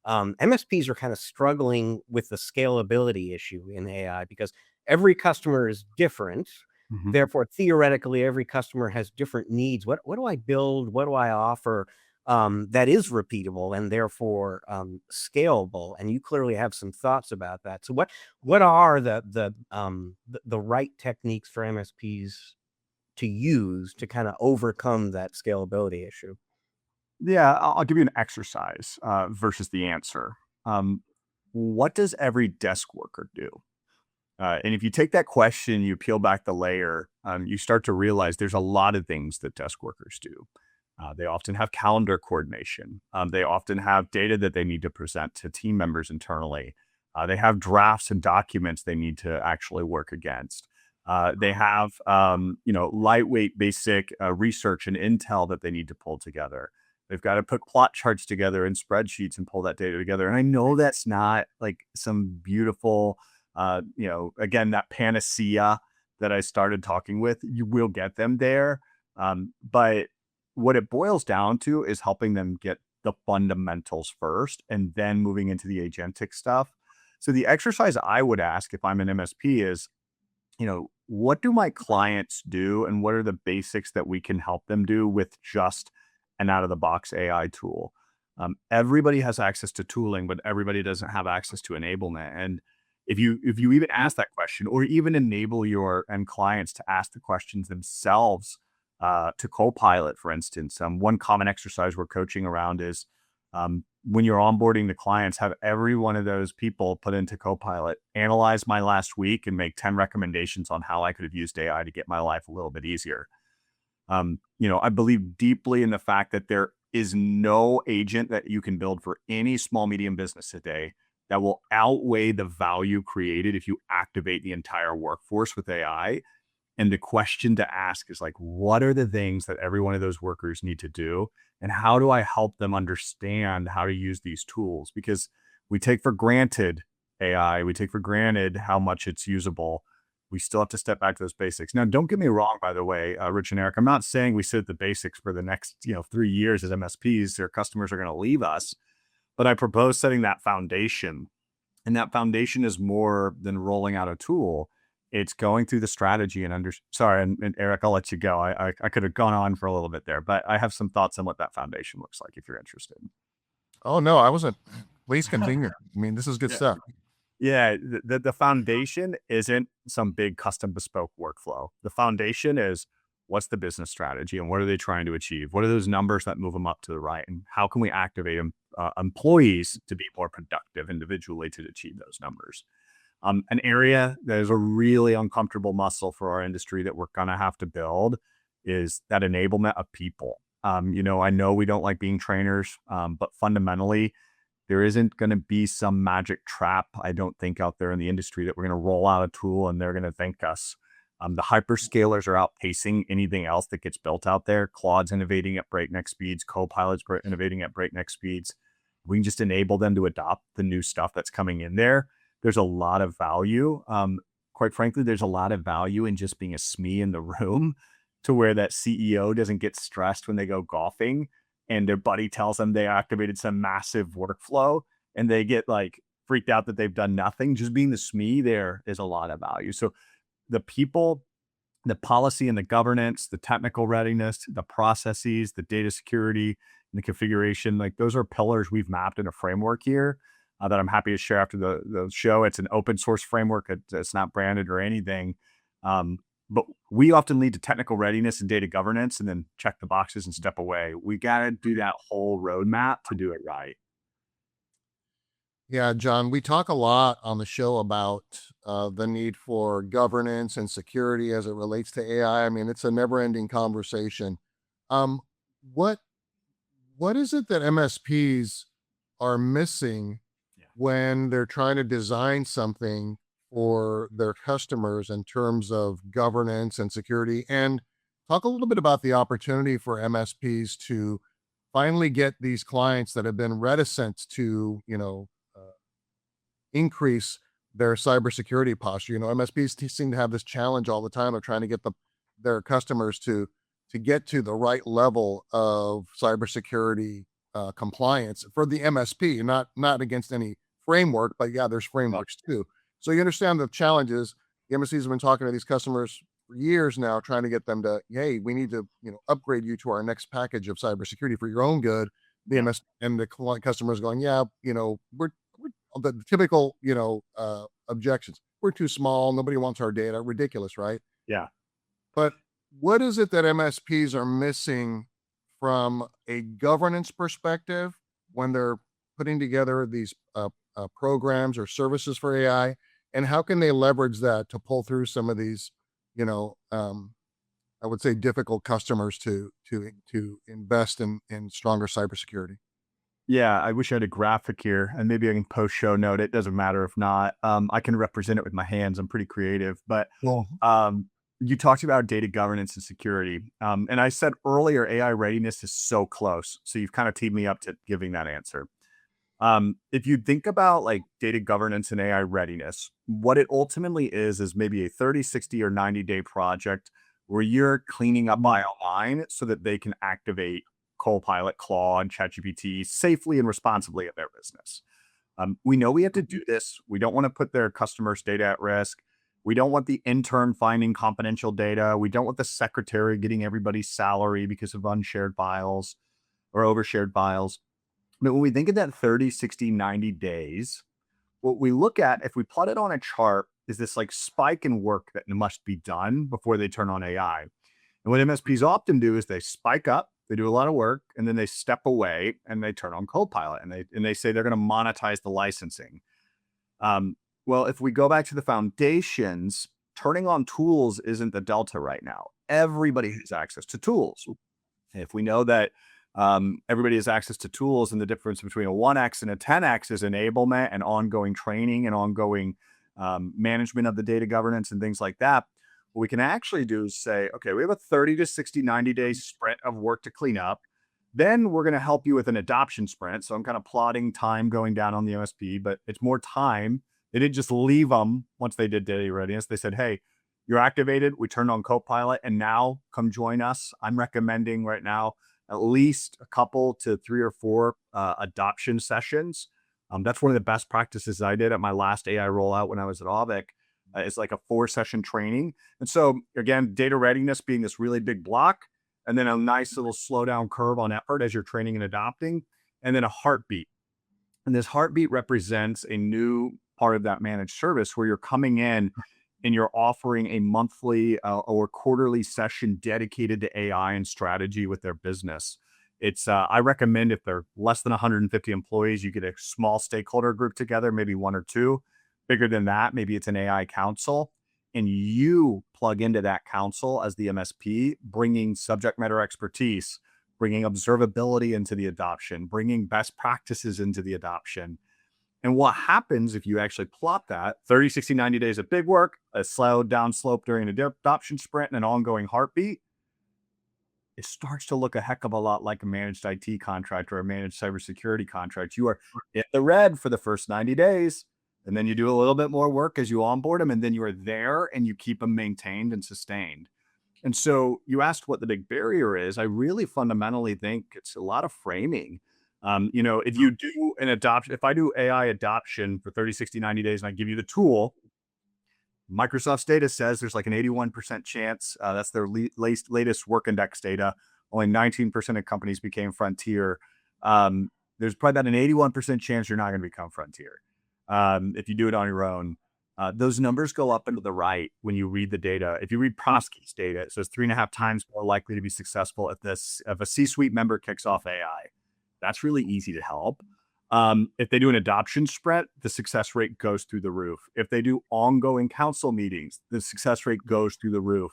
MSPs are kind of struggling with the scalability issue in AI because every customer is different. Mhm. Therefore, theoretically, every customer has different needs. What do I build? What do I offer that is repeatable and therefore scalable? And you clearly have some thoughts about that. So, what are the right techniques for MSPs to use to kind of overcome that scalability issue? Yeah, I'll give you an exercise versus the answer. What does every desk worker do? And if you take that question, you peel back the layer, you start to realize there's a lot of things that desk workers do. They often have calendar coordination. They often have data that they need to present to team members internally. They have drafts and documents they need to actually work against. They have, lightweight, basic research and intel that they need to pull together. They've got to put plot charts together and spreadsheets and pull that data together. And I know that's not like some beautiful, again, that panacea that I started talking with. You will get them there. But what it boils down to is helping them get the fundamentals first and then moving into the agentic stuff. So the exercise I would ask if I'm an MSP is, what do my clients do and what are the basics that we can help them do with just an out of the box AI tool? Everybody has access to tooling, but everybody doesn't have access to enablement. And if you even ask that question or even enable your end clients to ask the questions themselves to Copilot, for instance, one common exercise we're coaching around is when you're onboarding the clients, have every one of those people put into Copilot, analyze my last week and make 10 recommendations on how I could have used AI to get my life a little bit easier. I believe deeply in the fact that there is no agent that you can build for any small, medium business today that will outweigh the value created if you activate the entire workforce with AI. And the question to ask is like, what are the things that every one of those workers need to do? And how do I help them understand how to use these tools? Because we take for granted AI, we take for granted how much it's usable. We still have to step back to those basics. Now, don't get me wrong, by the way, Rich and Eric, I'm not saying we sit at the basics for the next 3 years as MSPs. Their customers are going to leave us. But I propose setting that foundation. And that foundation is more than rolling out a tool. It's going through the strategy and and Eric, I'll let you go. I could have gone on for a little bit there, but I have some thoughts on what that foundation looks like if you're interested. Oh no, I wasn't. Please continue. I mean, this is good stuff. Yeah, the foundation isn't some big custom bespoke workflow. The foundation is what's the business strategy and what are they trying to achieve? What are those numbers that move them up to the right? And how can we activate employees to be more productive individually to achieve those numbers? An area that is a really uncomfortable muscle for our industry that we're going to have to build is that enablement of people. I know we don't like being trainers, but fundamentally, there isn't going to be some magic trap, I don't think, out there in the industry that we're going to roll out a tool and they're going to thank us. The hyperscalers are outpacing anything else that gets built out there. Claude's innovating at breakneck speeds. Copilot's innovating at breakneck speeds. We can just enable them to adopt the new stuff that's coming in there. There's a lot of value. Quite frankly, there's a lot of value in just being a SME in the room to where that CEO doesn't get stressed when they go golfing and their buddy tells them they activated some massive workflow and they get like freaked out that they've done nothing. Just being the SME there is a lot of value. So the people, the policy and the governance, the technical readiness, the processes, the data security, and the configuration, like those are pillars we've mapped in a framework here that I'm happy to share after the show. It's an open source framework. It's not branded or anything. But we often lead to technical readiness and data governance and then check the boxes and step away. We got to do that whole roadmap to do it right. Yeah, John, we talk a lot on the show about the need for governance and security as it relates to AI. I mean, it's a never-ending conversation. Um, what what is it that MSPs are missing Yeah. when they're trying to design something for their customers in terms of governance and security? And talk a little bit about the opportunity for MSPs to finally get these clients that have been reticent to, increase their cybersecurity posture. MSPs seem to have this challenge all the time of trying to get their customers to get to the right level of cybersecurity compliance for the MSP, not against any framework, but yeah, there's frameworks too. So you understand the challenges. The MSPs have been talking to these customers for years now, trying to get them to, hey, we need to, upgrade you to our next package of cybersecurity for your own good. The Yeah. MS and the customers going, yeah, we're the typical, objections. We're too small. Nobody wants our data. Ridiculous, right? Yeah. But what is it that MSPs are missing from a governance perspective when they're putting together these programs or services for AI? And how can they leverage that to pull through some of these, you know, um, I would say difficult customers to invest in stronger cybersecurity? Yeah, I wish I had a graphic here, and maybe I can post show note. It doesn't matter if not. I can represent it with my hands. I'm pretty creative, but Well, um, you talked about data governance and security, and I said earlier AI readiness is so close. So you've kind of teed me up to giving that answer. If you think about like data governance and AI readiness, what it ultimately is maybe a 30, 60, or 90-day project where you're cleaning up line so that they can activate Copilot, Claude, ChatGPT safely and responsibly at their business. We know we have to do this. We don't want to put their customers' data at risk. We don't want the intern finding confidential data. We don't want the secretary getting everybody's salary because of unshared files or overshared files. But when we think of that 30, 60, 90 days, what we look at, if we plot it on a chart, is this like spike in work that must be done before they turn on AI. And what MSPs often do is they spike up, they do a lot of work, and then they step away and they turn on Copilot and they say they're going to monetize the licensing. Well, if we go back to the foundations, turning on tools isn't the delta right now. Everybody has access to tools. If we know that everybody has access to tools, and the difference between a 1x and a 10x is enablement and ongoing training and ongoing management of the data governance and things like that. What we can actually do is say, okay, we have a 30 to 60, 90-day sprint of work to clean up. Then we're going to help you with an adoption sprint. So I'm kind of plotting time going down on the MSP, but it's more time. They didn't just leave them once they did data readiness. They said, hey, you're activated. We turned on Copilot, and now come join us. I'm recommending right now at least a couple to 3 or 4 adoption sessions. That's one of the best practices I did at my last AI rollout when I was at Aavik. It's like a 4-session training. And so again, data readiness being this really big block, and then a nice little slow down curve on effort as you're training and adopting, and then a heartbeat. And this heartbeat represents a new part of that managed service where you're coming in and you're offering a monthly or quarterly session dedicated to AI and strategy with their business. It's I recommend if they're less than 150 employees, you get a small stakeholder group together, maybe 1 or 2. Bigger than that, maybe it's an AI council, and you plug into that council as the MSP, bringing subject matter expertise, bringing observability into the adoption, bringing best practices into the adoption. And what happens if you actually plot that 30, 60, 90 days of big work, a slow down slope during an adoption sprint, and an ongoing heartbeat, it starts to look a heck of a lot like a managed IT contract or a managed cybersecurity contract. You are in the red for the first 90 days, and then you do a little bit more work as you onboard them, and then you are there and you keep them maintained and sustained. And so you asked what the big barrier is. I really fundamentally think it's a lot of framing. If you do an adoption, if I do AI adoption for 30, 60, 90 days, and I give you the tool, Microsoft's data says there's like an 81% chance. That's their latest work index data. Only 19% of companies became Frontier. There's probably about an 81% chance you're not going to become Frontier if you do it on your own. Those numbers go up into the right when you read the data. If you read Prosky's data, it says 3.5 times more likely to be successful if a C-suite member kicks off AI. That's really easy to help. If they do an adoption sprint, the success rate goes through the roof. If they do ongoing council meetings, the success rate goes through the roof.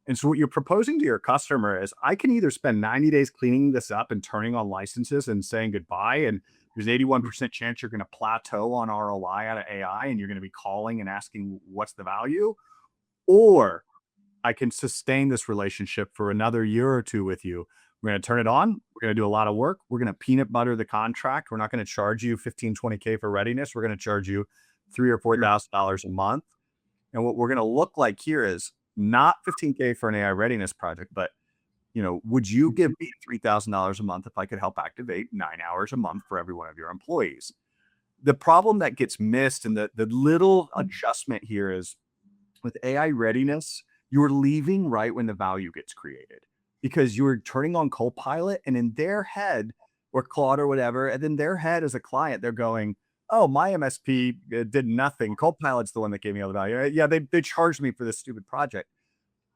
And so what you're proposing to your customer is, I can either spend 90 days cleaning this up and turning on licenses and saying goodbye, and there's 81% chance you're going to plateau on ROI out of AI and you're going to be calling and asking what's the value, or I can sustain this relationship for another year or 2 with you. We're going to turn it on. We're going to do a lot of work. We're going to peanut butter the contract. We're not going to charge you 15, 20K for readiness. We're going to charge you $3,000 or $4,000 a month. And what we're going to look like here is not 15K for an AI readiness project, but would you give me $3,000 a month if I could help activate 9 hours a month for every one of your employees? The problem that gets missed and the little adjustment here is With AI readiness, you're leaving right when the value gets created because you're turning on Copilot and in their head or Claude or whatever, and in their head as a client, they're going, oh, my MSP did nothing. Copilot's the one that gave me all the value. Yeah, they charged me for this stupid project.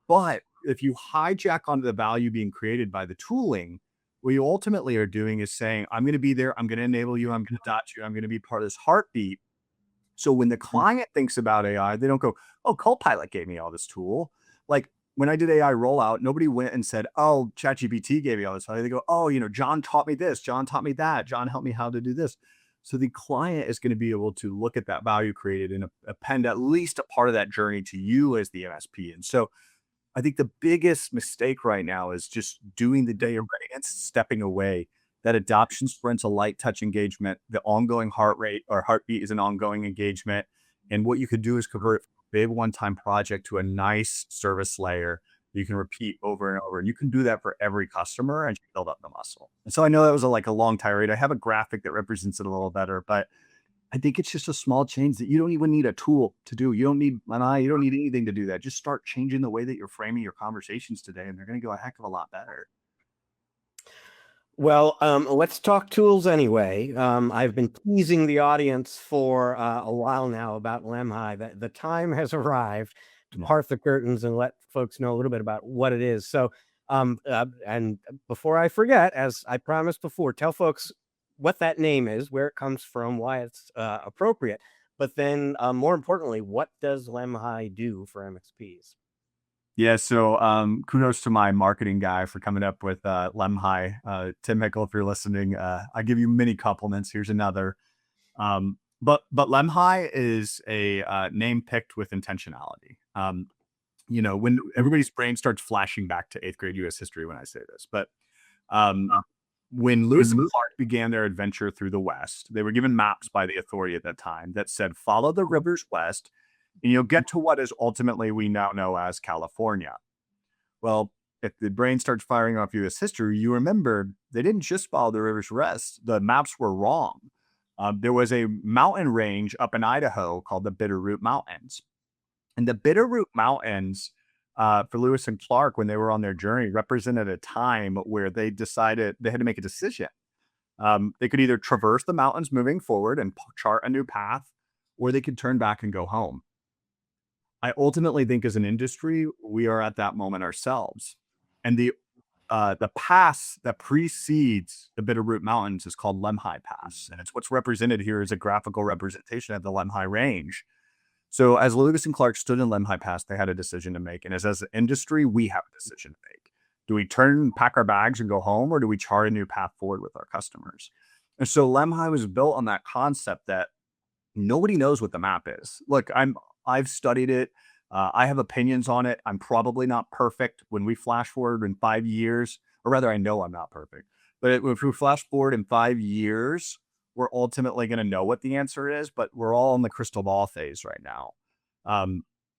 But if you hijack onto the value being created by the tooling, what you ultimately are doing is saying, I'm going to be there. I'm going to enable you. I'm going to dot you. I'm going to be part of this heartbeat. So when the client thinks about AI, they don't go, oh, Copilot gave me all this tool. Like when I did AI rollout, nobody went and said, oh, ChatGPT gave me all this value. They go, oh, John taught me this. John taught me that. John helped me how to do this. So the client is going to be able to look at that value created and append at least a part of that journey to you as the MSP. And so I think the biggest mistake right now is just doing the day of readiness, stepping away. That adoption sprint's a light touch engagement. The ongoing heart rate or heartbeat is an ongoing engagement. And what you could do is convert a big one-time project to a nice service layer that you can repeat over and over. And you can do that for every customer and build up the muscle. And so I know that was like a long tirade. I have a graphic that represents it a little better, but I think it's just a small change that you don't even need a tool to do. You don't need an eye. You don't need anything to do that. Just start changing the way that you're framing your conversations today, and they're going to go a heck of a lot better. Well, let's talk tools anyway. I've been teasing the audience for a while now about Lemhi. The time has arrived to part the curtains and let folks know a little bit about what it is. So, and before I forget, as I promised before, tell folks what that name is, where it comes from, why it's appropriate. But then, more importantly, what does Lemhi do for MSPs? Yeah, so kudos to my marketing guy for coming up with Lemhi. Tim Hickle, if you're listening, I give you many compliments. Here's another. But Lemhi is a name picked with intentionality. When everybody's brain starts flashing back to 8th grade U.S. history when I say this, but when Lewis and Clark began their adventure through the West, they were given maps by the authority at that time that said, follow the rivers west, and you'll get to what is ultimately we now know as California. Well, if the brain starts firing off U.S. history, you remember they didn't just follow the rivers west. The maps were wrong. There was a mountain range up in Idaho called the Bitterroot Mountains. And the Bitterroot Mountains, for Lewis and Clark, when they were on their journey, represented a time where they decided they had to make a decision. They could either traverse the mountains moving forward and chart a new path, or they could turn back and go home. I ultimately think as an industry, we are at that moment ourselves. And the pass that precedes the Bitterroot Mountains is called Lemhi Pass. And it's what's represented here as a graphical representation of the Lemhi Range. So as Lewis and Clark stood in Lemhi Pass, they had a decision to make. And as an industry, we have a decision to make. Do we pack our bags and go home, or do we chart a new path forward with our customers? And so Lemhi was built on that concept that nobody knows what the map is. Look, I've studied it. I have opinions on it. I'm probably not perfect. When we flash forward in 5 years, or rather, I know I'm not perfect. But if we flash forward in 5 years, we're ultimately going to know what the answer is. But we're all in the crystal ball phase right now.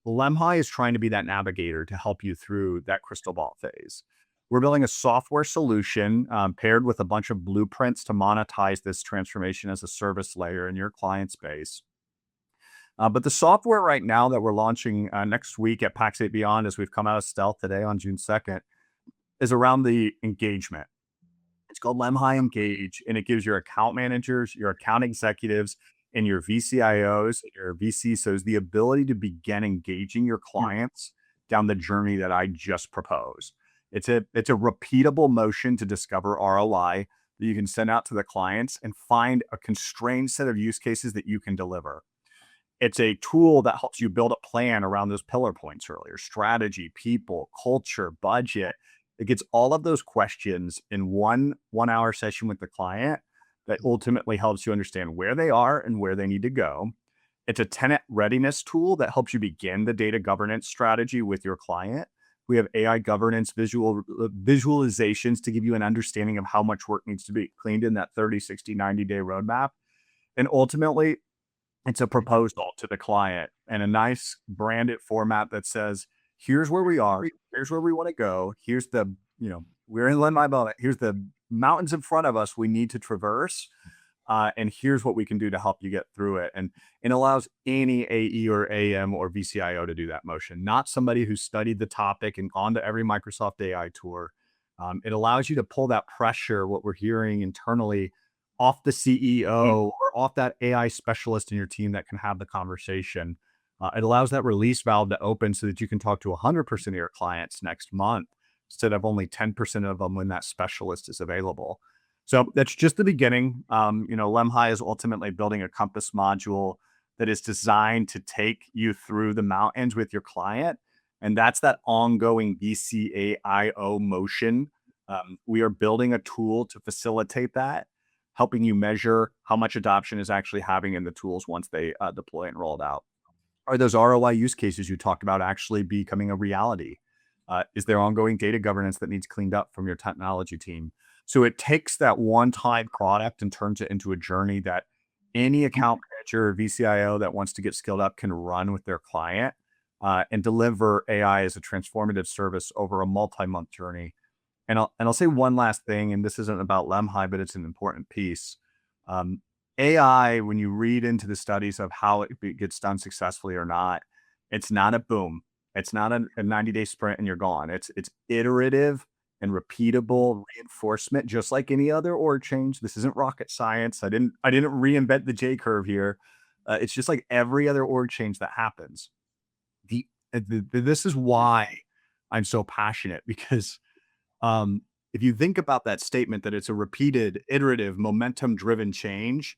Lemhi is trying to be that navigator to help you through that crystal ball phase. We're building a software solution paired with a bunch of blueprints to monetize this transformation as a service layer in your client space. But the software right now that we're launching next week at PAX 8 Beyond, as we've come out of stealth today on June 2nd, is around the engagement. It's called Lemhi Engage, and it gives your account managers, your account executives, and your VCIOs, your VCSOs the ability to begin engaging your clients down the journey that I just proposed. It's a repeatable motion to discover ROI that you can send out to the clients and find a constrained set of use cases that you can deliver. It's a tool that helps you build a plan around those pillar points earlier: strategy, people, culture, budget. It gets all of those questions in one hour session with the client that ultimately helps you understand where they are and where they need to go. It's a tenant readiness tool that helps you begin the data governance strategy with your client. We have AI governance visualizations to give you an understanding of how much work needs to be cleaned in that 30, 60, 90-day roadmap. And ultimately, it's a proposal to the client and a nice branded format that says, here's where we are, here's where we want to go, here's we're in Lemhi Moment, here's the mountains in front of us we need to traverse. and here's what we can do to help you get through it. And it allows any AE or AM or VCIO to do that motion, not somebody who studied the topic and gone to every Microsoft AI tour. It allows you to pull that pressure, what we're hearing internally, off the CEO or off that AI specialist in your team that can have the conversation. It allows that release valve to open so that you can talk to 100% of your clients next month instead of only 10% of them when that specialist is available. So that's just the beginning. Lemhi is ultimately building a Compass module that is designed to take you through the mountains with your client. And that's that ongoing BCAIO motion. We are building a tool to facilitate that, helping you measure how much adoption is actually having in the tools once they deploy and roll it out. Are those ROI use cases you talked about actually becoming a reality? Is there ongoing data governance that needs cleaned up from your technology team? So it takes that one-time product and turns it into a journey that any account manager or VCIO that wants to get skilled up can run with their client and deliver AI as a transformative service over a multi-month journey. And I'll say one last thing, and this isn't about Lemhi, but it's an important piece. AI, when you read into the studies of how it gets done successfully or not, it's not a boom. It's not a 90-day sprint and you're gone. It's iterative and repeatable reinforcement, just like any other org change. This isn't rocket science. I didn't reinvent the J curve here. It's just like every other org change that happens. This is why I'm so passionate, because if you think about that statement that it's a repeated, iterative, momentum-driven change,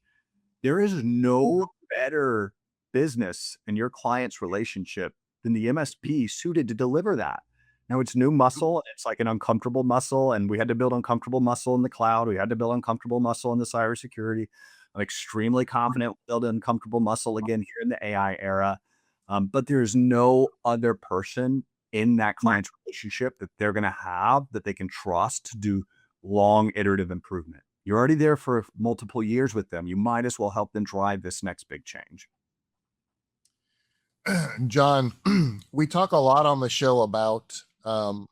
there is no better business in your client's relationship than the MSP suited to deliver that. Now it's new muscle. It's like an uncomfortable muscle, and we had to build uncomfortable muscle in the cloud. We had to build uncomfortable muscle in the cybersecurity. I'm extremely confident we'll build uncomfortable muscle again here in the AI era. But there's no other person in that client's relationship that they're going to have that they can trust to do long iterative improvement. You're already there for multiple years with them. You might as well help them drive this next big change. John, we talk a lot on the show about the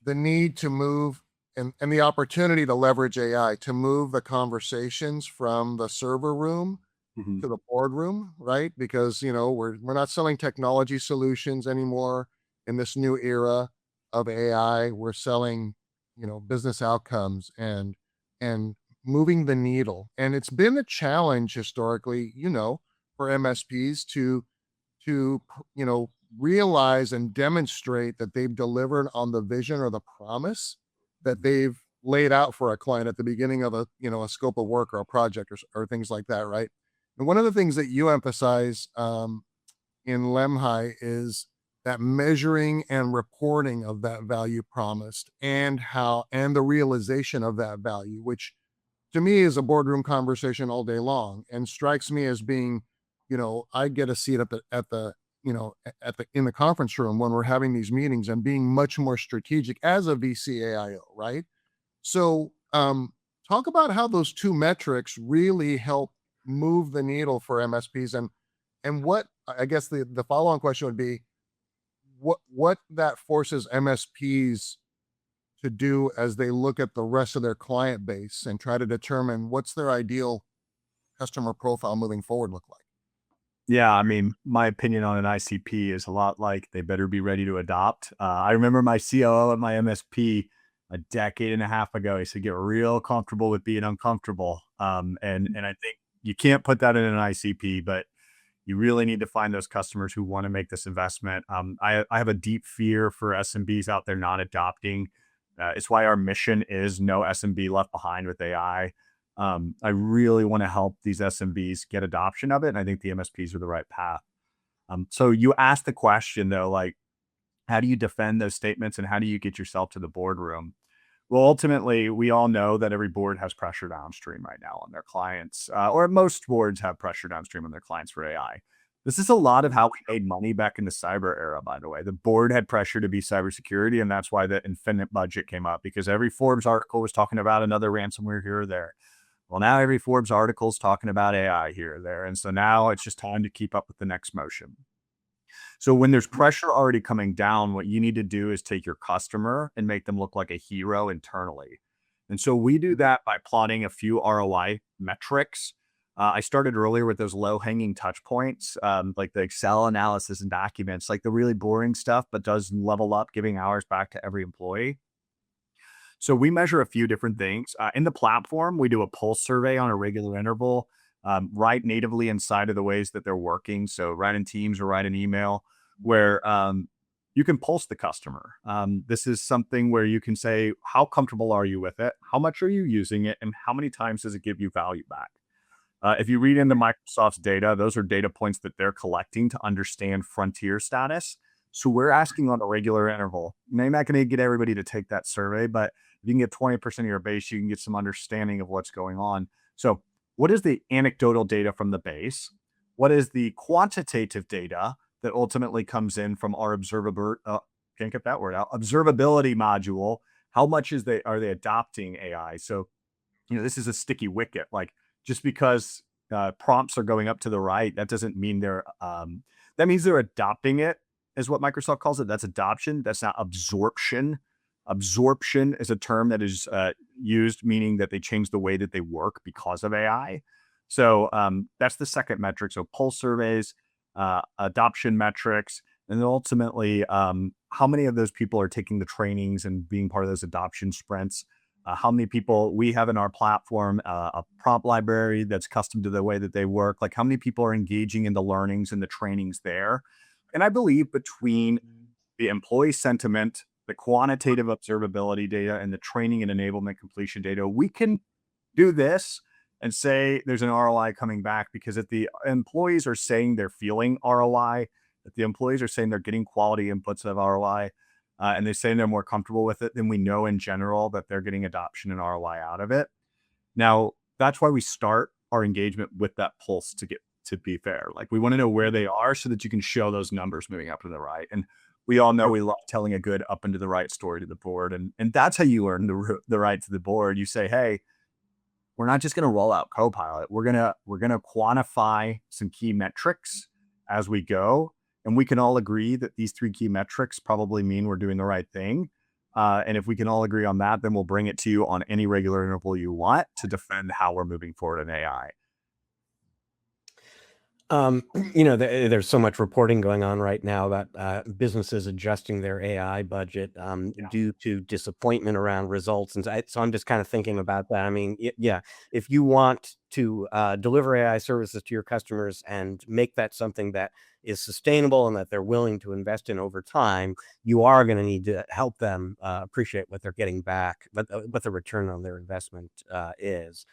need to move and the opportunity to leverage AI to move the conversations from the server room to the boardroom, right? Because we're not selling technology solutions anymore in this new era of AI. We're selling business outcomes and moving the needle. And it's been a challenge historically, for MSPs to realize and demonstrate that they've delivered on the vision or the promise that they've laid out for a client at the beginning of a scope of work or a project or things like that, right? And one of the things that you emphasize in Lemhi is that measuring and reporting of that value promised and the realization of that value, which to me is a boardroom conversation all day long and strikes me as being, I get a seat in the conference room when we're having these meetings and being much more strategic as a VCAIO, right? So talk about how those two metrics really help move the needle for MSPs, and what, I guess the follow-on question would be, what that forces MSPs to do as they look at the rest of their client base and try to determine what's their ideal customer profile moving forward look like. Yeah, I mean, my opinion on an ICP is a lot like they better be ready to adopt. I remember my COO at my MSP a decade and a half ago. He said, "Get real comfortable with being uncomfortable." And I think you can't put that in an ICP, but you really need to find those customers who want to make this investment. I have a deep fear for SMBs out there not adopting. It's why our mission is no SMB left behind with AI. I really want to help these SMBs get adoption of it. And I think the MSPs are the right path. So you asked the question though, like, how do you defend those statements and how do you get yourself to the boardroom? Well, ultimately, we all know that every board has pressure downstream right now on their clients, or most boards have pressure downstream on their clients for AI. This is a lot of how we made money back in the cyber era, by the way. The board had pressure to be cybersecurity, and that's why the infinite budget came up, because every Forbes article was talking about another ransomware here or there. Well, now every Forbes article is talking about AI here or there. And so now it's just time to keep up with the next motion. So when there's pressure already coming down, what you need to do is take your customer and make them look like a hero internally. And so we do that by plotting a few ROI metrics. I started earlier with those low hanging touch points, like the Excel analysis and documents, like the really boring stuff, but does level up giving hours back to every employee. So we measure a few different things. In the platform, we do a pulse survey on a regular interval, right natively inside of the ways that they're working. So write in Teams or write an email where you can pulse the customer. This is something where you can say, how comfortable are you with it? How much are you using it? And how many times does it give you value back? If you read into Microsoft's data, those are data points that they're collecting to understand frontier status. So we're asking on a regular interval. Now, you're not going to get everybody to take that survey, but if you can get 20% of your base, you can get some understanding of what's going on. So what is the anecdotal data from the base? What is the quantitative data that ultimately comes in from our can't get that word out, observability module? How much are they adopting AI? So, this is a sticky wicket. Like, just because prompts are going up to the right, that doesn't mean that means they're adopting it, is what Microsoft calls it. That's adoption. That's not absorption. Absorption is a term that is used, meaning that they change the way that they work because of AI. So that's the second metric. So pulse surveys, adoption metrics, and then ultimately how many of those people are taking the trainings and being part of those adoption sprints. How many people we have in our platform, a prompt library that's custom to the way that they work, like how many people are engaging in the learnings and the trainings there. And I believe between the employee sentiment, the quantitative observability data, and the training and enablement completion data, we can do this and say there's an ROI coming back, because if the employees are saying they're feeling ROI, if the employees are saying they're getting quality inputs of ROI, and they're saying they're more comfortable with it, then we know in general that they're getting adoption and ROI out of it. Now, that's why we start our engagement with that pulse to be fair. Like, we want to know where they are so that you can show those numbers moving up to the right. And we all know we love telling a good up and to the right story to the board. And that's how you earn the right to the board. You say, hey, we're not just going to roll out Copilot. We're going to quantify some key metrics as we go. And we can all agree that these 3 key metrics probably mean we're doing the right thing. And if we can all agree on that, then we'll bring it to you on any regular interval you want to defend how we're moving forward in AI. There's so much reporting going on right now about businesses adjusting their AI budget due to disappointment around results. And so I'm just kind of thinking about that. I mean, yeah, if you want to deliver AI services to your customers and make that something that is sustainable and that they're willing to invest in over time, you are going to need to help them appreciate what they're getting back, what the return on their investment is.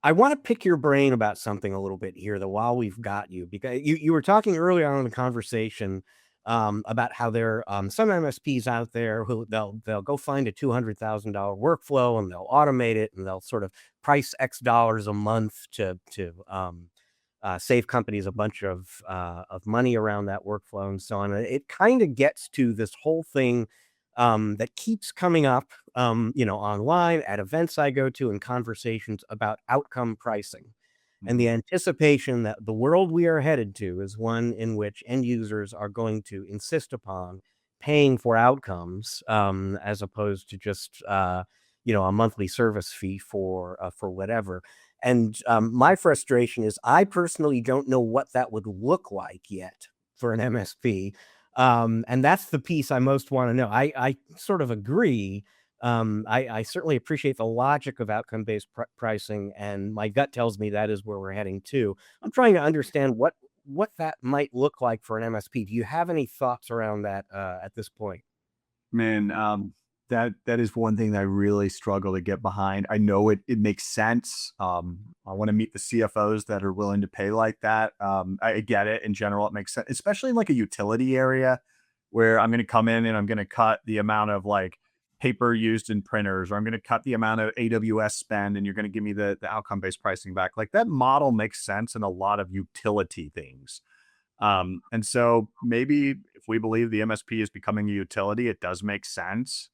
I want to pick your brain about something a little bit here, though, while we've got you, because you were talking earlier on in the conversation about how there are some MSPs out there who they'll go find a $200,000 workflow and they'll automate it and they'll sort of price X dollars a month to save companies a bunch of money around that workflow and so on. It kind of gets to this whole thing that keeps coming up, online at events I go to and conversations about outcome pricing, and the anticipation that the world we are headed to is one in which end users are going to insist upon paying for outcomes, as opposed to just, a monthly service fee for whatever. And my frustration is I personally don't know what that would look like yet for an MSP. And that's the piece I most want to know. I sort of agree. I certainly appreciate the logic of outcome-based pricing, and my gut tells me that is where we're heading to. I'm trying to understand what that might look like for an MSP. Do you have any thoughts around that at this point? Man, that is one thing that I really struggle to get behind. I know it makes sense. I want to meet the CFOs that are willing to pay like that. I get it. In general, it makes sense, especially in like a utility area where I'm going to come in and I'm going to cut the amount of like paper used in printers, or I'm going to cut the amount of AWS spend, and you're going to give me the outcome-based pricing back. Like, that model makes sense in a lot of utility things. And so maybe if we believe the MSP is becoming a utility, it does make sense.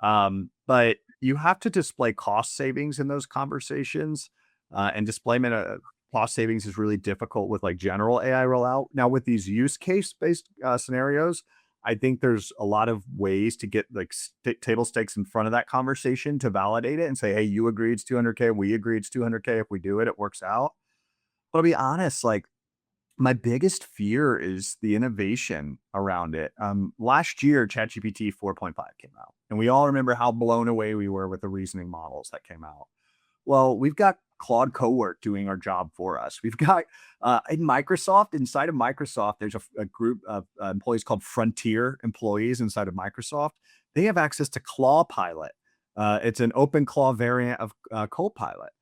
But you have to display cost savings in those conversations, and displayment of cost savings is really difficult with like general AI rollout. Now, with these use case based scenarios, I think there's a lot of ways to get like table stakes in front of that conversation to validate it and say, hey, you agree it's 200K, we agree it's 200K. If we do it, it works out. But I'll be honest, like my biggest fear is the innovation around it. Last year, ChatGPT 4.5 came out, and we all remember how blown away we were with the reasoning models that came out. Well, we've got Claude Cowork doing our job for us. We've got in Microsoft, inside of Microsoft, there's a group of employees called Frontier employees inside of Microsoft. They have access to Claw Pilot. It's an open Claw variant of Copilot.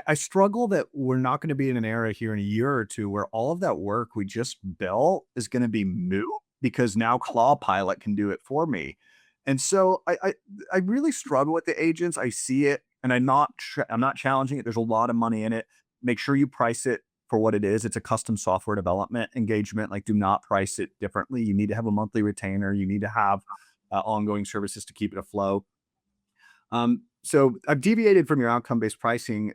I struggle that we're not going to be in an era here in a year or two where all of that work we just built is going to be moot because now Claw Pilot can do it for me. And so I really struggle with the agents. I see it, and I'm not challenging it. There's a lot of money in it. Make sure you price it for what it is. It's a custom software development engagement. Like, do not price it differently. You need to have a monthly retainer. You need to have ongoing services to keep it afloat. So I've deviated from your outcome-based pricing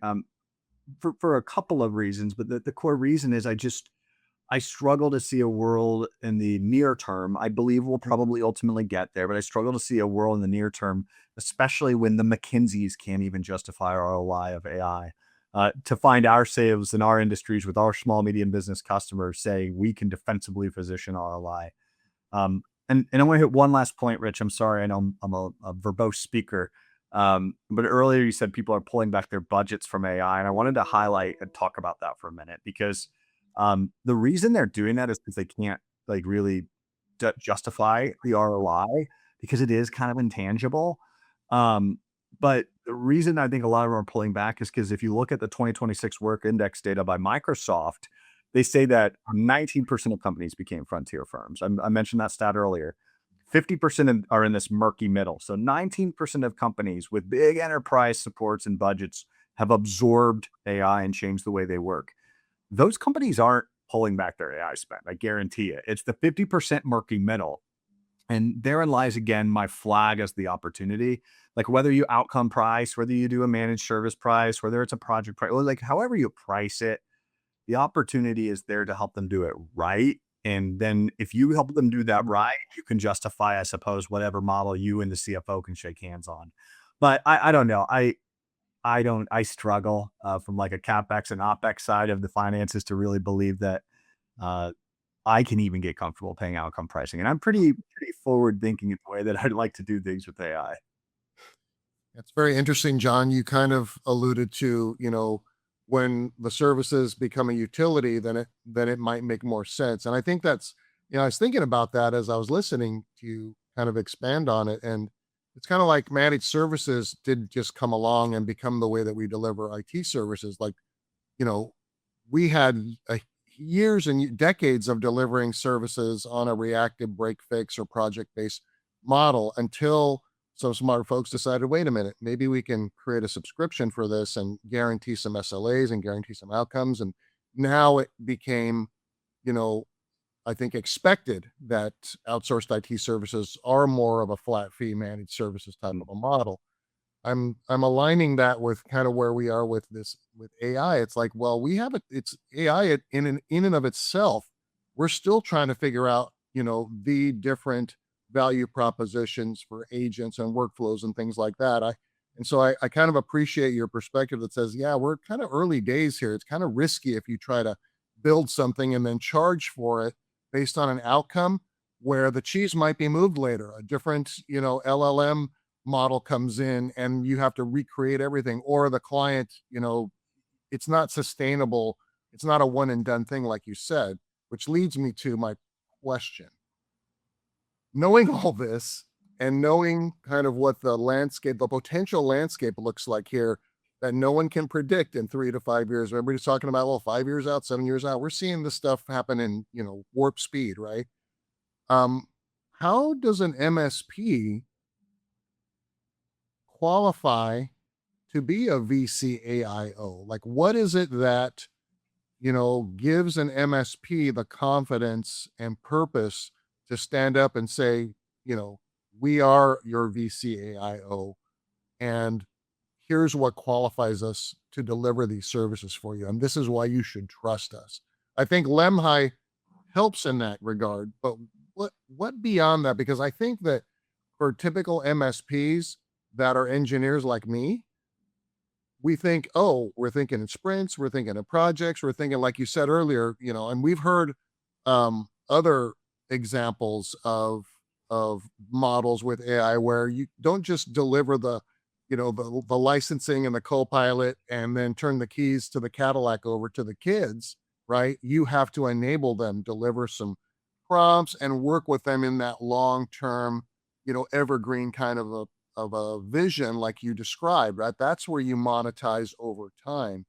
for a couple of reasons, but the core reason is I struggle to see a world in the near term. I believe we'll probably ultimately get there, but I struggle to see a world in the near term, especially when the McKinseys can't even justify our ROI of AI. To find ourselves in our industries with our small, medium business customers saying we can defensively position ROI. And I want to hit one last point, Rich. I'm sorry, I know I'm a verbose speaker. But earlier you said people are pulling back their budgets from AI, and I wanted to highlight and talk about that for a minute because the reason they're doing that is because they can't like really justify the ROI because it is kind of intangible. But the reason I think a lot of them are pulling back is because if you look at the 2026 work index data by Microsoft, they say that 19% of companies became frontier firms. I mentioned that stat earlier. 50% are in this murky middle. So 19% of companies with big enterprise supports and budgets have absorbed AI and changed the way they work. Those companies aren't pulling back their AI spend. I guarantee it. It's the 50% murky middle. And therein lies, again, my flag as the opportunity. Like whether you outcome price, whether you do a managed service price, whether it's a project price, like however you price it, the opportunity is there to help them do it right. And then if you help them do that right, you can justify, I suppose, whatever model you and the CFO can shake hands on. But I don't know. I struggle from like a CapEx and OpEx side of the finances to really believe that I can even get comfortable paying outcome pricing. And I'm pretty forward thinking in the way that I'd like to do things with AI. It's very interesting, John. You kind of alluded to, when the services become a utility, then it might make more sense. And I think that's, I was thinking about that as I was listening to you kind of expand on it. And it's kind of like managed services didn't just come along and become the way that we deliver IT services. Like, we had years and decades of delivering services on a reactive break fix or project based model until some smart folks decided, wait a minute, maybe we can create a subscription for this and guarantee some SLAs and guarantee some outcomes. And now it became, I think expected that outsourced IT services are more of a flat fee managed services type of a model. I'm aligning that with kind of where we are with AI. It's like, well, it's AI in and of itself. We're still trying to figure out, the different value propositions for agents and workflows and things like that. I kind of appreciate your perspective that says, yeah, we're kind of early days here. It's kind of risky if you try to build something and then charge for it based on an outcome where the cheese might be moved later. A different, LLM model comes in and you have to recreate everything, or the client, it's not sustainable. It's not a one and done thing, like you said, which leads me to my question. Knowing all this and knowing kind of what the potential landscape looks like here, that no one can predict in 3 to 5 years. Everybody's talking about, well, 5 years out, 7 years out. We're seeing this stuff happen in, warp speed, right? How does an MSP qualify to be a VCAIO? Like, what is it that, gives an MSP the confidence and purpose to stand up and say, we are your VCAIO, and here's what qualifies us to deliver these services for you. And this is why you should trust us. I think Lemhi helps in that regard, but what beyond that? Because I think that for typical MSPs that are engineers like me, we think, oh, we're thinking in sprints, we're thinking in projects, we're thinking, like you said earlier, and we've heard other examples of models with AI where you don't just deliver the licensing and the co-pilot and then turn the keys to the Cadillac over to the kids, right? You have to enable them, deliver some prompts and work with them in that long-term, evergreen kind of a vision like you described, right? That's where you monetize over time.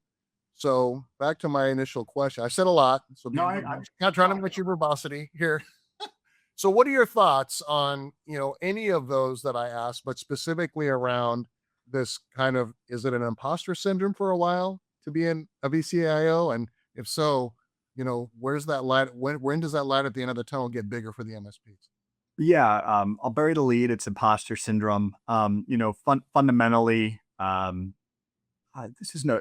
So back to my initial question. I said a lot, so No, not trying to make your verbosity here. So what are your thoughts on, any of those that I asked, but specifically around this kind of, is it an imposter syndrome for a while to be in a VCIO? And if so, where's that light? When does that light at the end of the tunnel get bigger for the MSPs? Yeah, I'll bury the lead. It's imposter syndrome. Fundamentally, this is no.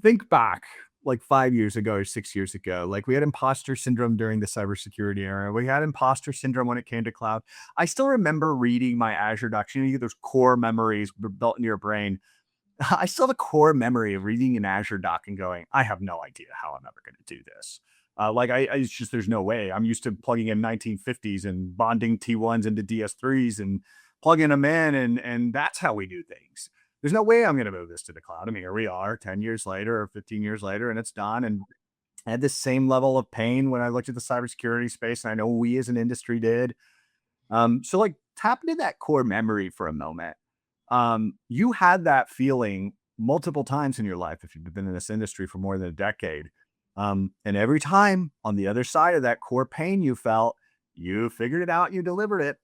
Think back like 5 years ago or 6 years ago. Like we had imposter syndrome during the cybersecurity era. We had imposter syndrome when it came to cloud. I still remember reading my Azure docs. You get those core memories built into your brain. I still have a core memory of reading an Azure doc and going, I have no idea how I'm ever going to do this. It's just, there's no way. I'm used to plugging in 1950s and bonding T1s into DS3s and plugging them in. And that's how we do things. There's no way I'm going to move this to the cloud. I mean, here we are 10 years later or 15 years later, and it's done. And I had this same level of pain when I looked at the cybersecurity space. And I know we as an industry did. So like tap into that core memory for a moment. You had that feeling multiple times in your life if you've been in this industry for more than a decade. And every time on the other side of that core pain you felt, you figured it out, you delivered it.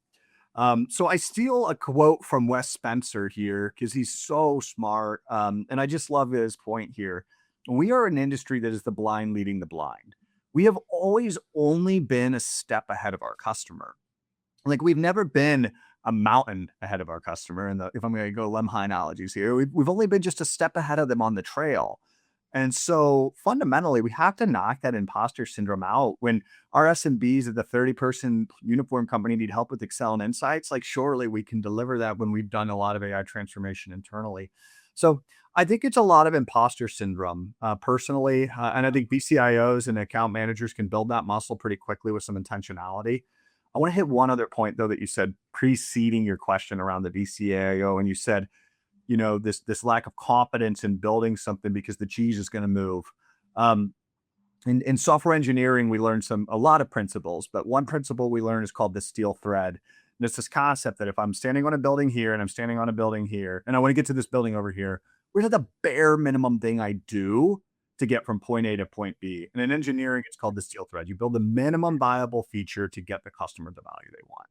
So I steal a quote from Wes Spencer here because he's so smart. And I just love his point here. We are an industry that is the blind leading the blind. We have always only been a step ahead of our customer. Like we've never been a mountain ahead of our customer. And if I'm going to go Lemhi analogies here, we've only been just a step ahead of them on the trail. And so fundamentally, we have to knock that imposter syndrome out. When our SMBs at the 30-person uniform company need help with Excel and Insights, like surely we can deliver that when we've done a lot of AI transformation internally. So I think it's a lot of imposter syndrome personally. And I think BCIOs and account managers can build that muscle pretty quickly with some intentionality. I want to hit one other point, though, that you said preceding your question around the VCIO. And you said, this lack of confidence in building something because the cheese is going to move. In software engineering, we learned a lot of principles, but one principle we learned is called the steel thread. And it's this concept that if I'm standing on a building here and I'm standing on a building here, and I want to get to this building over here, where's the bare minimum thing I do to get from point A to point B? And in engineering, it's called the steel thread. You build the minimum viable feature to get the customer the value they want.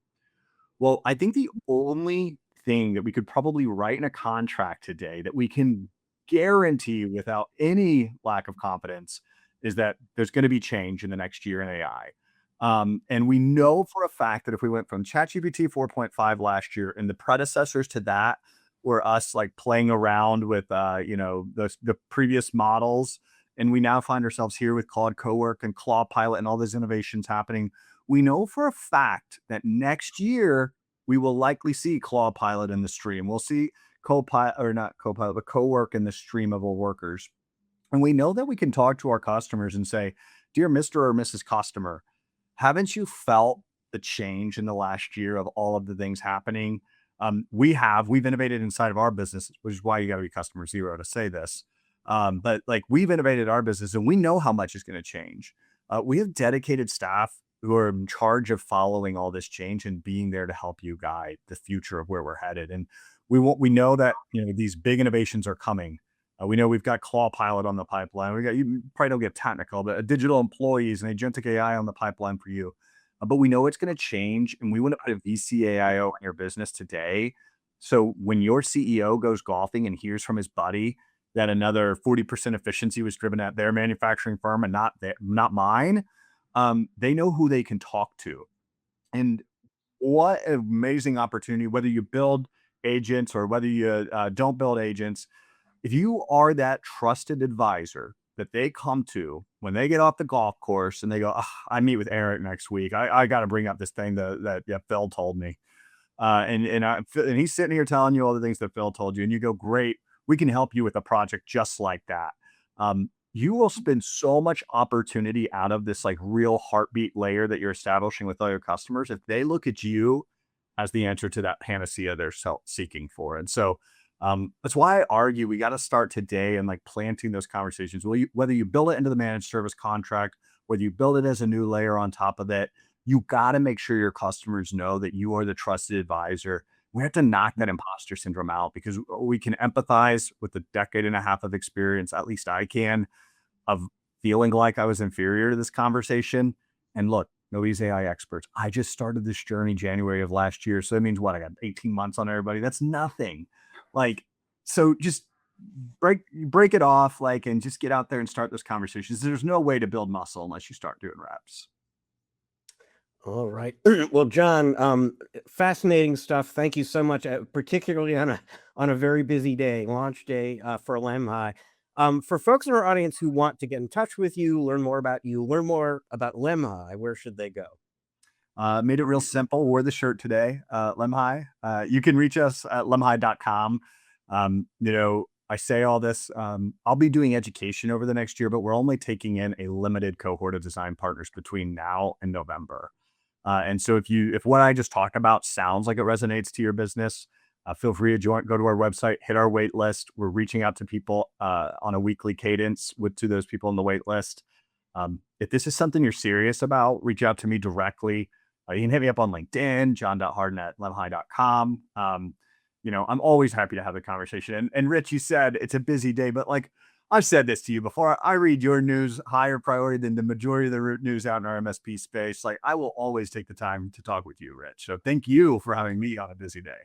Well, I think the only thing that we could probably write in a contract today that we can guarantee without any lack of confidence is that there's going to be change in the next year in AI. And we know for a fact that if we went from ChatGPT 4.5 last year and the predecessors to that were us like playing around with, the previous models, and we now find ourselves here with Claude Cowork and Claude Pilot and all these innovations happening, we know for a fact that next year we will likely see Claude Pilot in the stream. We'll see Copilot, or not Copilot, but Cowork in the stream of our workers. And we know that we can talk to our customers and say, dear Mr. or Mrs. Customer, haven't you felt the change in the last year of all of the things happening? We've innovated inside of our business, which is why you got to be customer zero to say this. But like we've innovated our business and we know how much is going to change. We have dedicated staff who are in charge of following all this change and being there to help you guide the future of where we're headed. And we know that, these big innovations are coming. We know we've got Claw Pilot on the pipeline. You probably don't get technical, but digital employees and agentic AI on the pipeline for you. But we know it's going to change, and we want to put a VCAIO in your business today. So when your CEO goes golfing and hears from his buddy that another 40% efficiency was driven at their manufacturing firm and not mine, they know who they can talk to. And what an amazing opportunity, whether you build agents or whether you don't build agents. If you are that trusted advisor that they come to when they get off the golf course and they go, I meet with Eric next week. I got to bring up this thing that Phil told me. And he's sitting here telling you all the things that Phil told you, and you go, great, we can help you with a project just like that. You will spend so much opportunity out of this like real heartbeat layer that you're establishing with all your customers if they look at you as the answer to that panacea they're seeking for. And so that's why I argue we got to start today and like planting those conversations. Whether you build it into the managed service contract, whether you build it as a new layer on top of it, you got to make sure your customers know that you are the trusted advisor. We have to knock that imposter syndrome out because we can empathize with the decade and a half of experience, at least I can, of feeling like I was inferior to this conversation. And look, nobody's AI experts. I just started this journey January of last year. So that means what? I got 18 months on everybody. That's nothing. Like, so just break it off, like, and just get out there and start those conversations. There's no way to build muscle unless you start doing reps. All right. Well, John, fascinating stuff. Thank you so much, particularly on a very busy day, launch day for Lemhi. For folks in our audience who want to get in touch with you, learn more about Lemhi, where should they go? Made it real simple. Wore the shirt today, Lemhi. You can reach us at lemhi.com. I say all this. I'll be doing education over the next year, but we're only taking in a limited cohort of design partners between now and November. And so if what I just talked about sounds like it resonates to your business, feel free to go to our website, hit our wait list. We're reaching out to people on a weekly cadence to those people on the wait list. If this is something you're serious about, reach out to me directly. You can hit me up on LinkedIn, john.harden@lemhi.com. I'm always happy to have a conversation. And Rich, you said it's a busy day, but like I've said this to you before, I read your news higher priority than the majority of the news out in our MSP space. Like I will always take the time to talk with you, Rich. So thank you for having me on a busy day.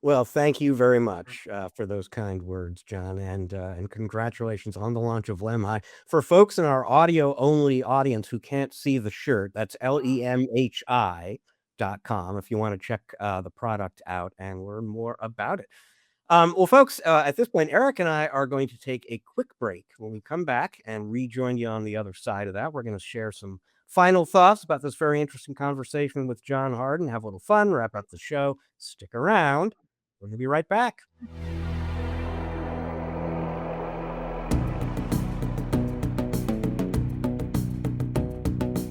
Well, thank you very much for those kind words, John, and congratulations on the launch of Lemhi. For folks in our audio-only audience who can't see the shirt, that's lemhi.com if you want to check the product out and learn more about it. Well, folks, at this point, Eric and I are going to take a quick break. When we come back and rejoin you on the other side of that, we're going to share some final thoughts about this very interesting conversation with John Harden, have a little fun, wrap up the show. Stick around. We're going to be right back.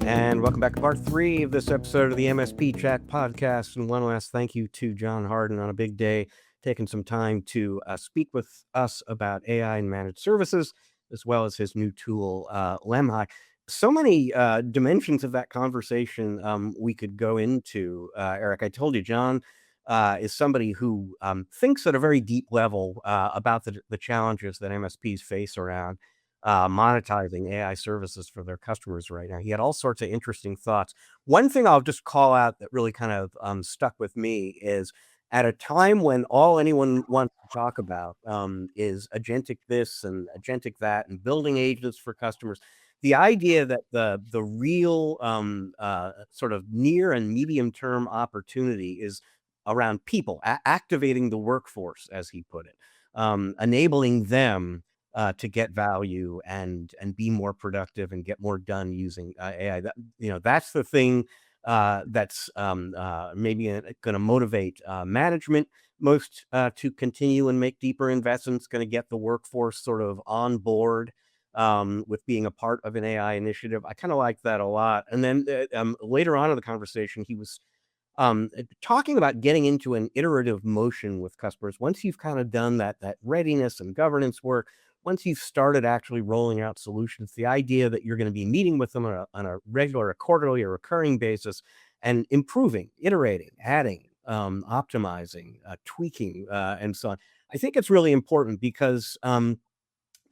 And welcome back to part 3 of this episode of the MSP Chat podcast. And one last thank you to John Harden on a big day, taking some time to speak with us about AI and managed services, as well as his new tool, Lemhi. So many dimensions of that conversation we could go into, Eric. I told you, John is somebody who thinks at a very deep level about the challenges that MSPs face around monetizing AI services for their customers right now. He had all sorts of interesting thoughts. One thing I'll just call out that really kind of stuck with me is at a time when all anyone wants to talk about is agentic this and agentic that and building agents for customers. The idea that the real sort of near and medium term opportunity is around people, activating the workforce, as he put it, enabling them to get value and be more productive and get more done using AI. That's the thing that's maybe going to motivate management most to continue and make deeper investments, going to get the workforce sort of on board with being a part of an AI initiative. I kind of like that a lot. And then later on in the conversation, he was talking about getting into an iterative motion with customers. Once you've kind of done that readiness and governance work, once you've started actually rolling out solutions, the idea that you're going to be meeting with them on a regular, a quarterly, or recurring basis and improving, iterating, adding, optimizing, tweaking, and so on. I think it's really important because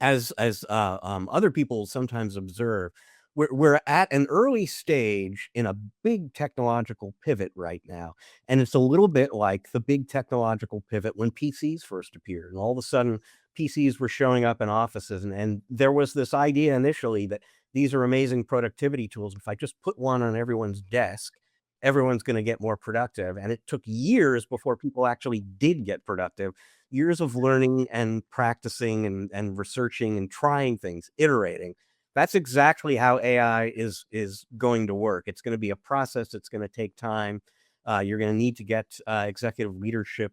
as other people sometimes observe, we're at an early stage in a big technological pivot right now. And it's a little bit like the big technological pivot when PCs first appeared. And all of a sudden, PCs were showing up in offices. And there was this idea initially that these are amazing productivity tools. If I just put one on everyone's desk everyone's going to get more productive. And it took years before people actually did get productive, years of learning and practicing and researching and trying things, iterating. That's exactly how AI is going to work. It's going to be a process. It's going to take time. You're going to need to get executive leadership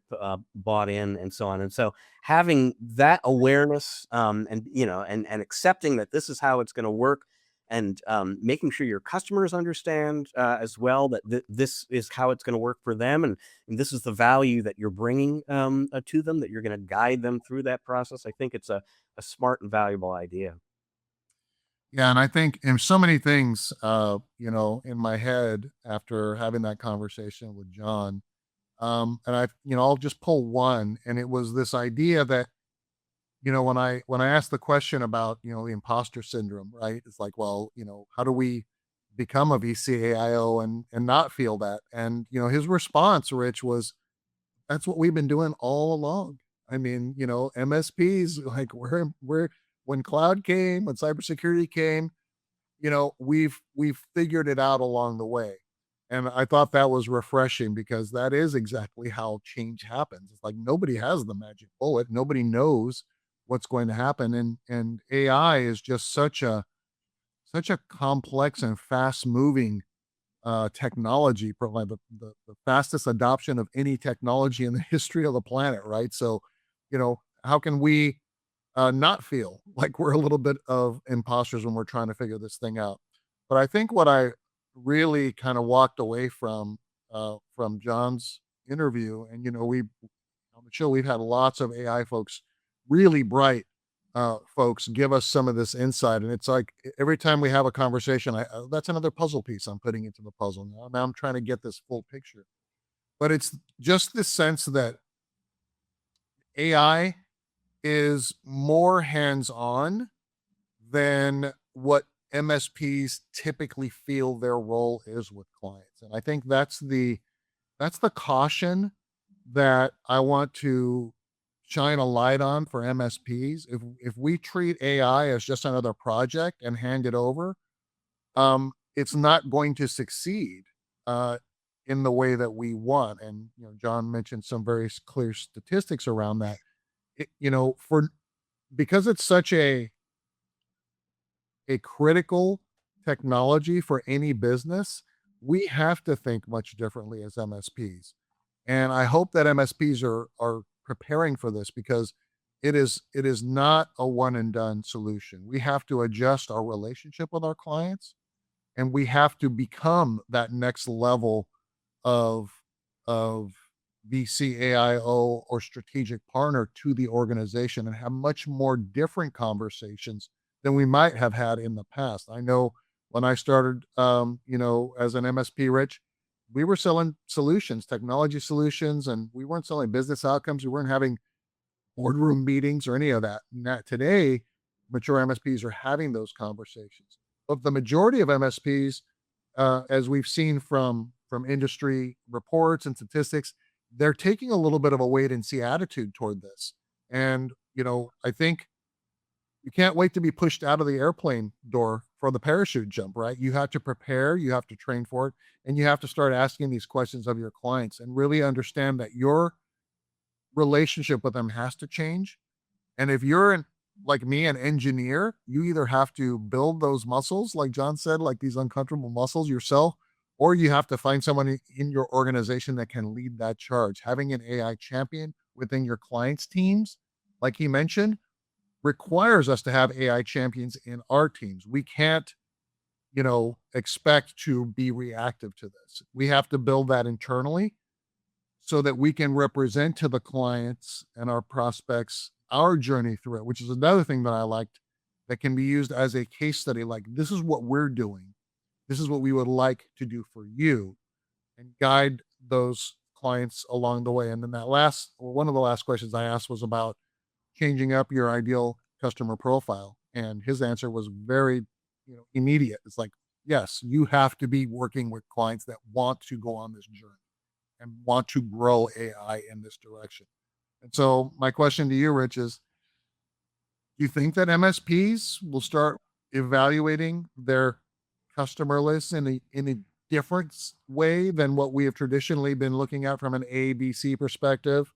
bought in, and so on. And so having that awareness, and accepting that this is how it's going to work, and making sure your customers understand as well that this is how it's going to work for them, and this is the value that you're bringing to them, that you're going to guide them through that process. I think it's a smart and valuable idea. Yeah, and I think in so many things, in my head after having that conversation with John, and I'll just pull one, and it was this idea that, when I asked the question about, the imposter syndrome, right? It's like, well, how do we become a VCAIO and not feel that? And his response, Rich, was, that's what we've been doing all along. I mean, MSPs, like we're when cloud came, when cybersecurity came, we've figured it out along the way. And I thought that was refreshing, because that is exactly how change happens. It's like nobody has the magic bullet. Nobody knows what's going to happen. And AI is just such a complex and fast moving technology, probably the fastest adoption of any technology in the history of the planet, right? So, how can we not feel like we're a little bit of imposters when we're trying to figure this thing out? But I think what I really kind of walked away from John's interview, and we on the show we've had lots of AI folks, really bright folks, give us some of this insight, and it's like every time we have a conversation, that's another puzzle piece I'm putting into the puzzle. Now I'm trying to get this full picture, but it's just this sense that AI is more hands-on than what MSPs typically feel their role is with clients. And I think that's the caution that I want to shine a light on for MSPs. If we treat AI as just another project and hand it over, it's not going to succeed in the way that we want. And John mentioned some very clear statistics around that. Because it's such a critical technology for any business, we have to think much differently as MSPs. And I hope that MSPs are preparing for this, because it is not a one and done solution. We have to adjust our relationship with our clients, and we have to become that next level of VCAIO or strategic partner to the organization, and have much more different conversations than we might have had in the past. I know when I started, as an MSP, Rich, we were selling solutions, technology solutions, and we weren't selling business outcomes. We weren't having boardroom meetings or any of that. Now, today, mature MSPs are having those conversations. But the majority of MSPs, as we've seen from industry reports and statistics, they're taking a little bit of a wait and see attitude toward this. And, I think you can't wait to be pushed out of the airplane door for the parachute jump, right? You have to prepare, you have to train for it, and you have to start asking these questions of your clients and really understand that your relationship with them has to change. And if you're like me, an engineer, you either have to build those muscles, like John said, like these uncomfortable muscles yourself, or you have to find someone in your organization that can lead that charge. Having an AI champion within your clients' teams, like he mentioned, requires us to have AI champions in our teams. We can't, expect to be reactive to this. We have to build that internally so that we can represent to the clients and our prospects our journey through it, which is another thing that I liked, that can be used as a case study. Like, this is what we're doing. This is what we would like to do for you, and guide those clients along the way. And then one of the last questions I asked was about changing up your ideal customer profile. And his answer was very, immediate. It's like, yes, you have to be working with clients that want to go on this journey and want to grow AI in this direction. And so my question to you, Rich, is, do you think that MSPs will start evaluating their customer lists in different way than what we have traditionally been looking at from an ABC perspective.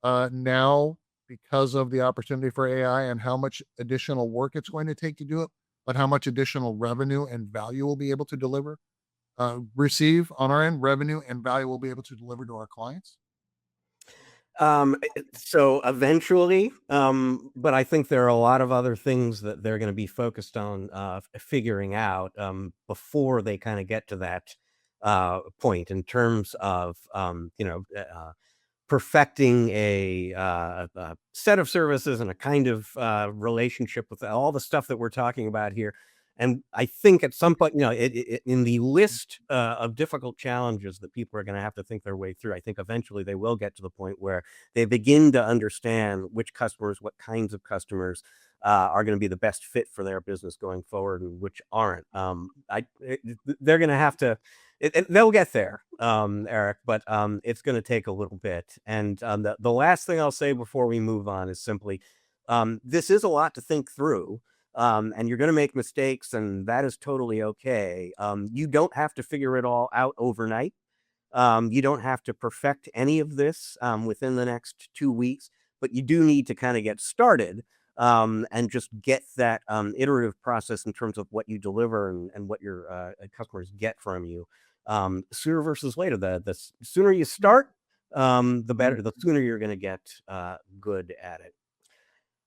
Now, because of the opportunity for AI and how much additional work it's going to take to do it, but how much additional revenue and value we'll be able to receive on our end, revenue and value we'll be able to deliver to our clients. So eventually, but I think there are a lot of other things that they're going to be focused on figuring out before they kind of get to that point in terms of perfecting a set of services and a kind of relationship with all the stuff that we're talking about here. And I think at some point, in the list of difficult challenges that people are going to have to think their way through, I think eventually they will get to the point where they begin to understand which customers, what kinds of customers are going to be the best fit for their business going forward and which aren't. They're going to have to. They'll get there, Eric, but it's going to take a little bit. And the last thing I'll say before we move on is simply, this is a lot to think through. And you're going to make mistakes, and that is totally okay. You don't have to figure it all out overnight. You don't have to perfect any of this within the next 2 weeks, but you do need to kind of get started and just get that iterative process in terms of what you deliver and what your customers get from you sooner versus later. The sooner you start, the better, the sooner you're going to get good at it.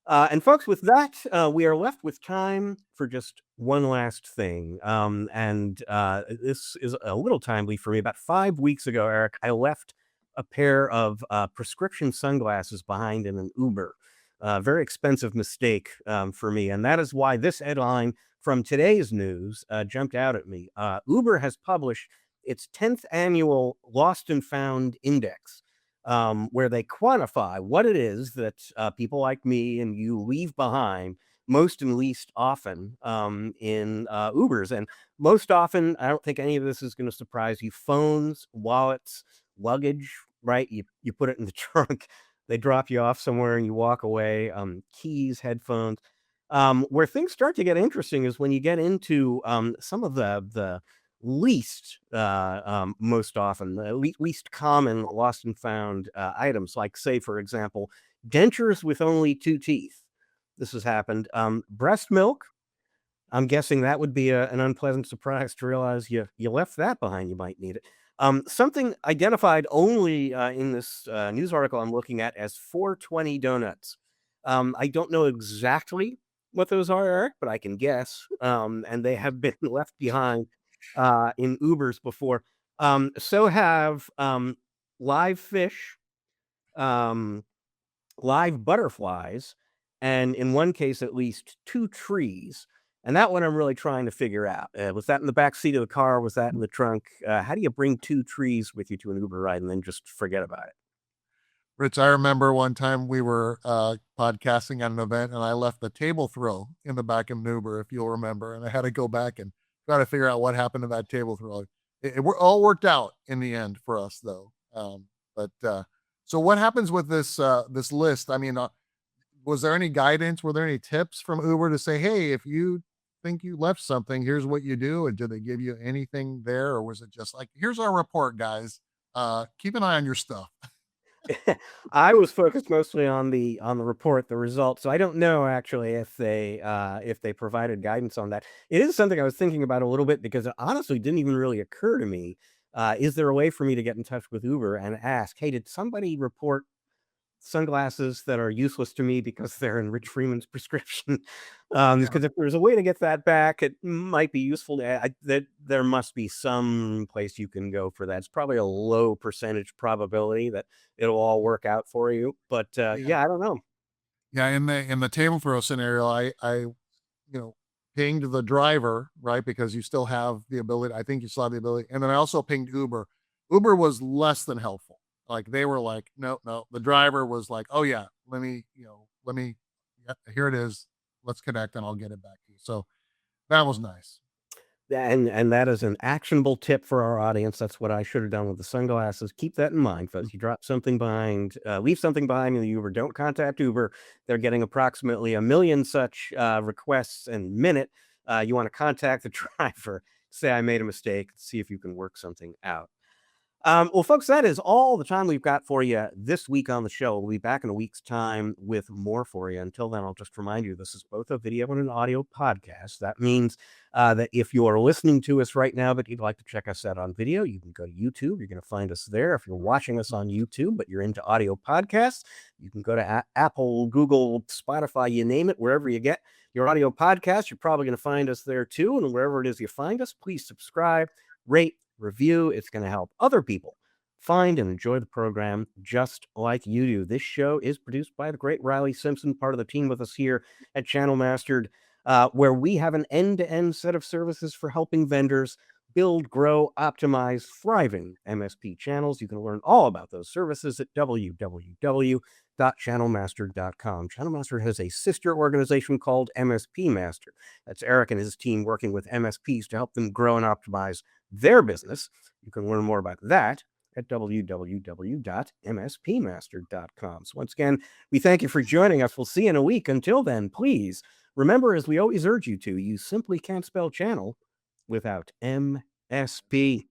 And folks, with that, we are left with time for just one last thing. This is a little timely for me. About 5 weeks ago, Eric, I left a pair of prescription sunglasses behind in an Uber. Very expensive mistake for me. And that is why this headline from today's news jumped out at me. Uber has published its 10th annual Lost and Found Index, where they quantify what it is that people like me and you leave behind most and least often in Ubers. And most often, I don't think any of this is going to surprise you: phones, wallets, luggage, right? You put it in the trunk, they drop you off somewhere and you walk away, keys, headphones. Where things start to get interesting is when you get into some of the least most often the least common lost and found items, like, say, for example, dentures with only 2 teeth. This has happened. Breast milk. I'm guessing that would be an unpleasant surprise to realize you left that behind. You might need it. Something identified only in this news article I'm looking at as 420 donuts. I don't know exactly what those are, Eric, but I can guess. And they have been left behind in Ubers before. So have live fish, live butterflies, and in one case, at least 2 trees. And that one I'm really trying to figure out. Was that in the back seat of the car? Was that in the trunk? How do you bring 2 trees with you to an Uber ride and then just forget about it? Rich, I remember one time we were podcasting at an event and I left the table throw in the back of an Uber, if you'll remember. And I had to go back and try to figure out what happened to that table throw. It all worked out in the end for us, though. So what happens with this list? I mean, was there any guidance? Were there any tips from Uber to say, hey, if you think you left something, here's what you do? And did they give you anything there? Or was it just like, here's our report, guys. Keep an eye on your stuff. I was focused mostly on the report, the results. So I don't know actually if they provided guidance on that. It is something I was thinking about a little bit because it honestly didn't even really occur to me. Is there a way for me to get in touch with Uber and ask, hey, did somebody report sunglasses that are useless to me because they're in Rich Freeman's prescription? Because if there's a way to get that back, it might be useful. That there must be some place you can go for that. It's probably a low percentage probability that it'll all work out for you. But yeah, I don't know. Yeah, in the table throw scenario, I pinged the driver, right? Because you still have the ability. I think you still have the ability. And then I also pinged Uber. Uber was less than helpful. Like, they were like, no. The driver was like, oh yeah, let me, yeah, here it is. Let's connect and I'll get it back to you. So that was nice. And that is an actionable tip for our audience. That's what I should have done with the sunglasses. Keep that in mind, folks. You drop something behind, leave something behind in the Uber. Don't contact Uber. They're getting approximately 1 million such requests a minute. You want to contact the driver. say I made a mistake, see if you can work something out. Well, folks, that is all the time we've got for you this week on the show. We'll be back in a week's time with more for you. Until then, I'll just remind you this is both a video and an audio podcast. That means that if you're listening to us right now, but you'd like to check us out on video, you can go to YouTube. You're going to find us there. If you're watching us on YouTube, but you're into audio podcasts, you can go to Apple, Google, Spotify, you name it, wherever you get your audio podcast. You're probably going to find us there too. And wherever it is you find us, please subscribe, rate, review. It's going to help other people find and enjoy the program just like you do. This show is produced by the great Riley Simpson, part of the team with us here at Channel Mastered, where we have an end-to-end set of services for helping vendors build, grow, optimize thriving MSP channels. You can learn all about those services at www.channelmaster.com. Channel Master has a sister organization called MSP Master. That's Eric and his team working with MSPs to help them grow and optimize their business. You can learn more about that at www.mspmaster.com. So once again, we thank you for joining us. We'll see you in a week. Until then, please remember, as we always urge you to, you simply can't spell channel without MSP.